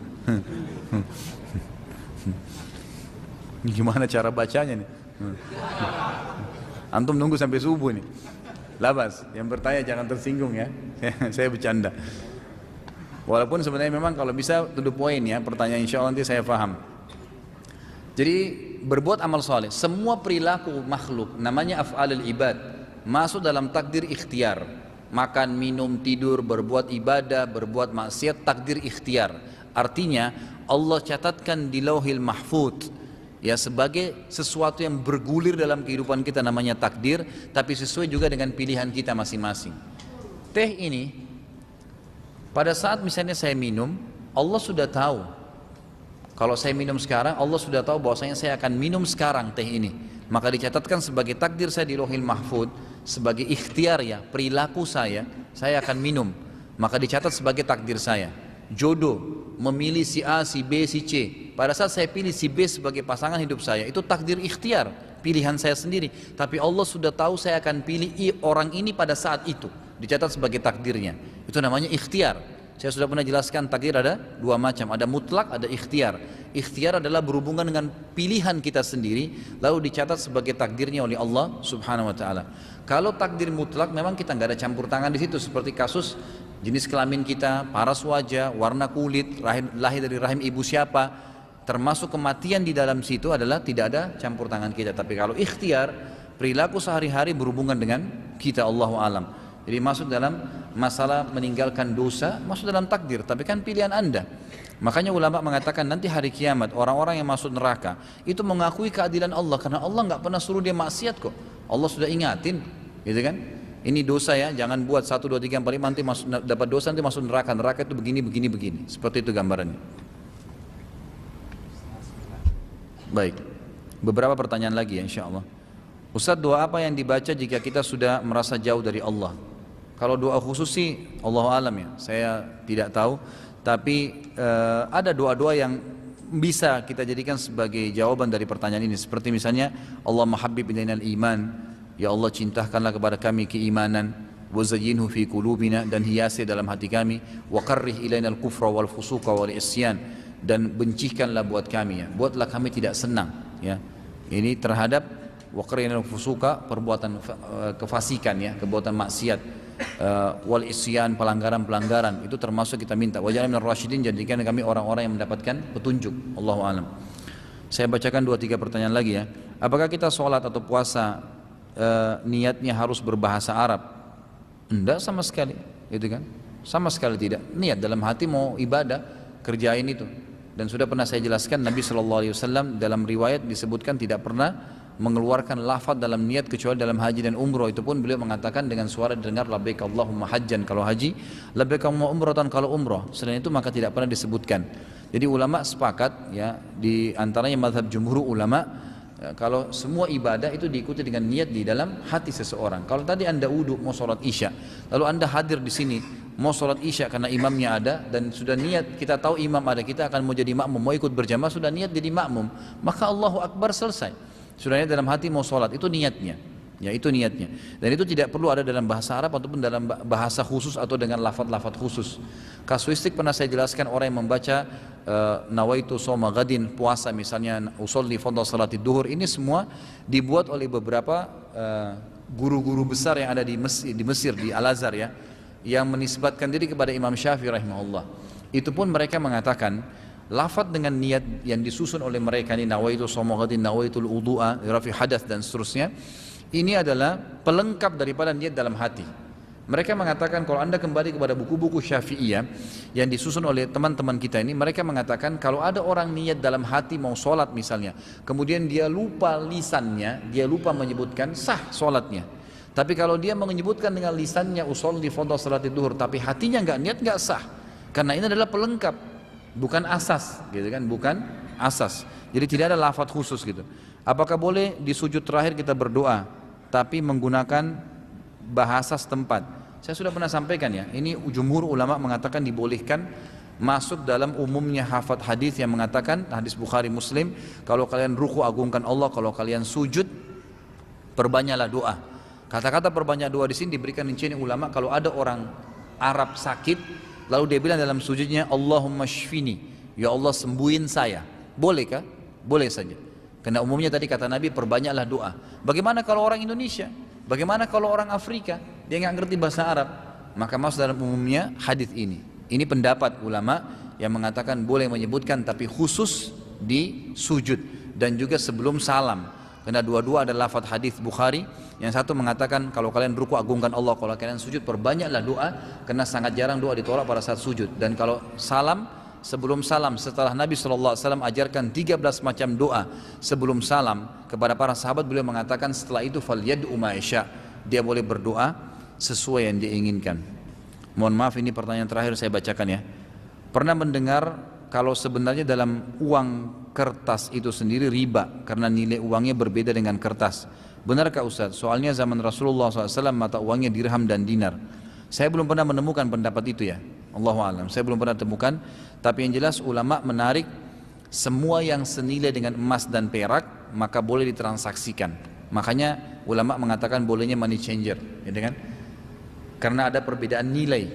Gimana cara bacanya nih? Antum nunggu sampai subuh nih. Labas, yang bertanya jangan tersinggung ya. Saya bercanda. Walaupun sebenarnya memang kalau bisa to the point ya, pertanyaan insya Allah nanti saya paham. Jadi berbuat amal soleh, semua perilaku makhluk namanya af'alul ibad, masuk dalam takdir ikhtiar. Makan, minum, tidur, berbuat ibadah, berbuat maksiat, takdir ikhtiar. Artinya Allah catatkan di lauhil mahfuz ya sebagai sesuatu yang bergulir dalam kehidupan kita, namanya takdir, tapi sesuai juga dengan pilihan kita masing-masing. Teh ini pada saat misalnya saya minum, Allah sudah tahu. Kalau saya minum sekarang, Allah sudah tahu bahwasanya saya akan minum sekarang teh ini. Maka dicatatkan sebagai takdir saya di lauhil mahfuz, sebagai ikhtiar ya, perilaku saya akan minum. Maka dicatat sebagai takdir saya. Jodoh, memilih si A, si B, si C. Pada saat saya pilih si B sebagai pasangan hidup saya, itu takdir ikhtiar, pilihan saya sendiri. Tapi Allah sudah tahu saya akan pilih orang ini pada saat itu. Dicatat sebagai takdirnya. Itu namanya ikhtiar. Saya sudah pernah jelaskan takdir ada 2 macam, ada mutlak, ada ikhtiar. Ikhtiar adalah berhubungan dengan pilihan kita sendiri, lalu dicatat sebagai takdirnya oleh Allah Subhanahu wa taala. Kalau takdir mutlak memang kita nggak ada campur tangan di situ, seperti kasus jenis kelamin kita, paras wajah, warna kulit, lahir dari rahim ibu siapa, termasuk kematian di dalam situ adalah tidak ada campur tangan kita. Tapi kalau ikhtiar, perilaku sehari-hari berhubungan dengan kita, Allahu alam. Jadi masuk dalam masalah meninggalkan dosa, masuk dalam takdir, tapi kan pilihan Anda. Makanya ulama mengatakan nanti hari kiamat orang-orang yang masuk neraka itu mengakui keadilan Allah, karena Allah nggak pernah suruh dia maksiat kok. Allah sudah ingatin, gitu kan? Ini dosa ya, jangan buat 1, 2, 3, 4, 5 nanti dapat dosa nanti masuk neraka. Neraka itu begini, begini, begini. Seperti itu gambarannya. Baik, beberapa pertanyaan lagi ya insya Allah. Ustaz, doa apa yang dibaca jika kita sudah merasa jauh dari Allah? Kalau doa khusus sih Allahu alam ya, saya tidak tahu. Tapi ada doa-doa yang bisa kita jadikan sebagai jawaban dari pertanyaan ini. Seperti misalnya Allahumma habbib ilainal iman, ya Allah cintakanlah kepada kami keimanan, wa zayyinhu fi qulubina, dan hiasi dalam hati kami, wa karrih ilainal kufra wal fusuqa wal isyan, dan bencikanlah buat kami ya, buatlah kami tidak senang ya. Ini terhadap wa karrih ilainal fusuqa, perbuatan kefasikan ya, perbuatan maksiat. Wal isyan, pelanggaran-pelanggaran itu termasuk kita minta. Waj'alna minar rasyidin, jadikan kami orang-orang yang mendapatkan petunjuk. Allahu a'lam. Saya bacakan 2-3 pertanyaan lagi ya. Apakah kita sholat atau puasa niatnya harus berbahasa Arab? Enggak sama sekali, gitu kan? Sama sekali tidak. Niat dalam hati mau ibadah, kerjain itu. Dan sudah pernah saya jelaskan, Nabi SAW dalam riwayat disebutkan tidak pernah mengeluarkan lafaz dalam niat kecuali dalam haji dan umroh. Itu pun beliau mengatakan dengan suara didengar labbaik Allahumma hajjan kalau haji, labbaik Allahumma umratan kalau umroh. Selain itu maka tidak pernah disebutkan. Jadi ulama sepakat ya, di antaranya mazhab jumhur ulama, kalau semua ibadah itu diikuti dengan niat di dalam hati seseorang. Kalau tadi anda wudu mau sholat isya, lalu anda hadir di sini mau sholat isya karena imamnya ada dan sudah niat, kita tahu imam ada, kita akan mau jadi makmum, mau ikut berjamaah, sudah niat jadi makmum, maka Allahu Akbar selesai. Sudah niat dalam hati mau sholat, itu niatnya. Ya, itu niatnya. Dan itu tidak perlu ada dalam bahasa Arab ataupun dalam bahasa khusus atau dengan lafaz-lafaz khusus. Kasuistik pernah saya jelaskan, orang yang membaca nawaitu shoma gadin, puasa misalnya usolli fardhu salatid duhur, ini semua dibuat oleh beberapa guru-guru besar yang ada di Mesir, di Al-Azhar ya, yang menisbatkan diri kepada Imam Syafi'i rahimahullah. Itu pun mereka mengatakan lafaz dengan niat yang disusun oleh mereka ini, nawaitu shoma gadin, nawaitul wudu'a rafi hadath dan seterusnya, ini adalah pelengkap daripada niat dalam hati. Mereka mengatakan kalau anda kembali kepada buku-buku Syafi'iyah yang disusun oleh teman-teman kita ini, mereka mengatakan kalau ada orang niat dalam hati mau sholat misalnya, kemudian dia lupa lisannya, dia lupa menyebutkan, sah sholatnya. Tapi kalau dia menyebutkan dengan lisannya usolli fardhu salatid duhur, tapi hatinya nggak niat, nggak sah. Karena ini adalah pelengkap, bukan asas, gitu kan? Bukan asas. Jadi tidak ada lafaz khusus gitu. Apakah boleh di sujud terakhir kita berdoa tapi menggunakan bahasa setempat? Saya sudah pernah sampaikan ya, ini jumhur ulama mengatakan dibolehkan, masuk dalam umumnya hafaz hadis yang mengatakan, hadis Bukhari Muslim, kalau kalian ruku agungkan Allah, kalau kalian sujud perbanyaklah doa. Kata-kata perbanyak doa di sini diberikan rincian ulama. Kalau ada orang Arab sakit lalu dia bilang dalam sujudnya Allahumma shfini, ya Allah sembuhin saya, bolehkah? Boleh saja. Karena umumnya tadi kata Nabi perbanyaklah doa. Bagaimana kalau orang Indonesia? Bagaimana kalau orang Afrika? Dia nggak ngerti bahasa Arab. Maka masuk dalam umumnya hadis ini. Ini pendapat ulama yang mengatakan boleh menyebutkan tapi khusus di sujud dan juga sebelum salam. Karena dua-dua adalah lafaz hadis Bukhari. Yang satu mengatakan kalau kalian ruku agungkan Allah, kalau kalian sujud perbanyaklah doa, karena sangat jarang doa ditolak pada saat sujud. Dan kalau salam, sebelum salam, setelah Nabi SAW ajarkan 13 macam doa sebelum salam kepada para sahabat, beliau mengatakan setelah itu falyad'u ma yasha, dia boleh berdoa sesuai yang dia inginkan. Mohon maaf, ini pertanyaan terakhir saya bacakan ya. Pernah mendengar kalau sebenarnya dalam uang kertas itu sendiri riba karena nilai uangnya berbeda dengan kertas. Benarkah Ustaz? Soalnya zaman Rasulullah SAW mata uangnya dirham dan dinar. Saya belum pernah menemukan pendapat itu ya, Allahu a'lam. Saya belum pernah temukan. Tapi yang jelas ulama menarik semua yang senilai dengan emas dan perak maka boleh ditransaksikan. Makanya ulama mengatakan bolehnya money changer, gitu kan? Karena ada perbedaan nilai,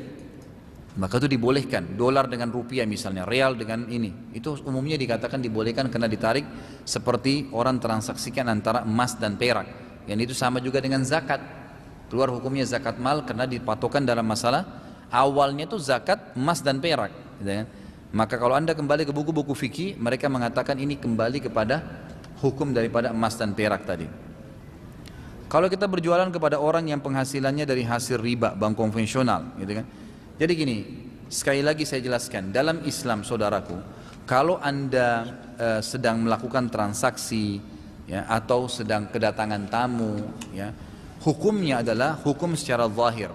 maka itu dibolehkan. Dolar dengan rupiah misalnya, real dengan ini, itu umumnya dikatakan dibolehkan karena ditarik seperti orang transaksikan antara emas dan perak. Yang itu sama juga dengan zakat. Keluar hukumnya zakat mal karena dipatokan dalam masalah awalnya itu zakat emas dan perak, gitu kan? Maka kalau anda kembali ke buku-buku fikih, mereka mengatakan ini kembali kepada hukum daripada emas dan perak tadi. Kalau kita berjualan kepada orang yang penghasilannya dari hasil riba, bank konvensional, gitu kan? Jadi gini, sekali lagi saya jelaskan, dalam Islam saudaraku, kalau anda sedang melakukan transaksi ya, atau sedang kedatangan tamu ya, hukumnya adalah hukum secara zahir.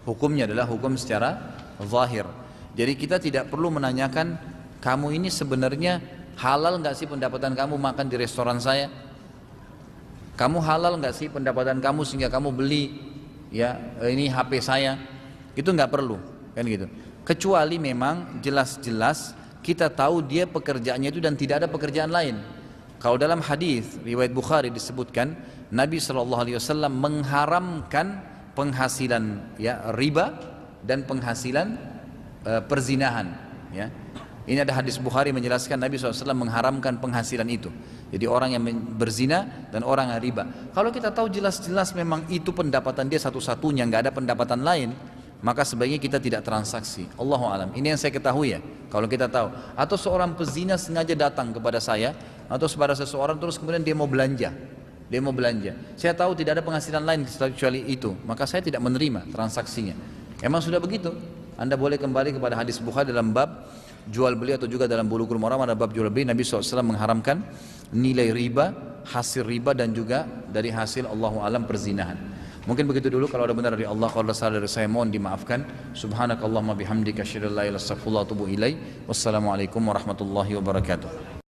Hukumnya adalah hukum secara zahir. Jadi kita tidak perlu menanyakan, kamu ini sebenarnya halal nggak sih pendapatan kamu makan di restoran saya? Kamu halal nggak sih pendapatan kamu sehingga kamu beli ya ini HP saya? Itu nggak perlu, kan gitu. Kecuali memang jelas-jelas kita tahu dia pekerjaannya itu dan tidak ada pekerjaan lain. Kalau dalam hadis riwayat Bukhari disebutkan Nabi SAW mengharamkan penghasilan ya riba dan penghasilan perzinahan ya. Ini ada hadis Bukhari menjelaskan Nabi SAW mengharamkan penghasilan itu. Jadi orang yang berzina dan orang yang riba. Kalau kita tahu jelas-jelas memang itu pendapatan dia satu-satunya, nggak ada pendapatan lain, maka sebaiknya kita tidak transaksi. Allahu alam. Ini yang saya ketahui ya. Kalau kita tahu. Atau seorang pezina sengaja datang kepada saya, atau kepada seseorang terus kemudian dia mau belanja. Dia mau belanja. Saya tahu tidak ada penghasilan lain kecuali itu, maka saya tidak menerima transaksinya. Emang sudah begitu. Anda boleh kembali kepada hadis Bukhari dalam bab jual beli atau juga dalam Bulughul Maram ada bab jual beli. Nabi SAW mengharamkan nilai riba, hasil riba dan juga dari hasil Allahu alam perzinahan. Mungkin begitu dulu. Kalau ada benar dari Allah, kalau ada salah dari saya mohon dimaafkan. Subhanakallahumma bihamdika asyhadu an la ilaha illa anta astaghfiruka wa atubu ilaik. Wassalamualaikum warahmatullahi wabarakatuh.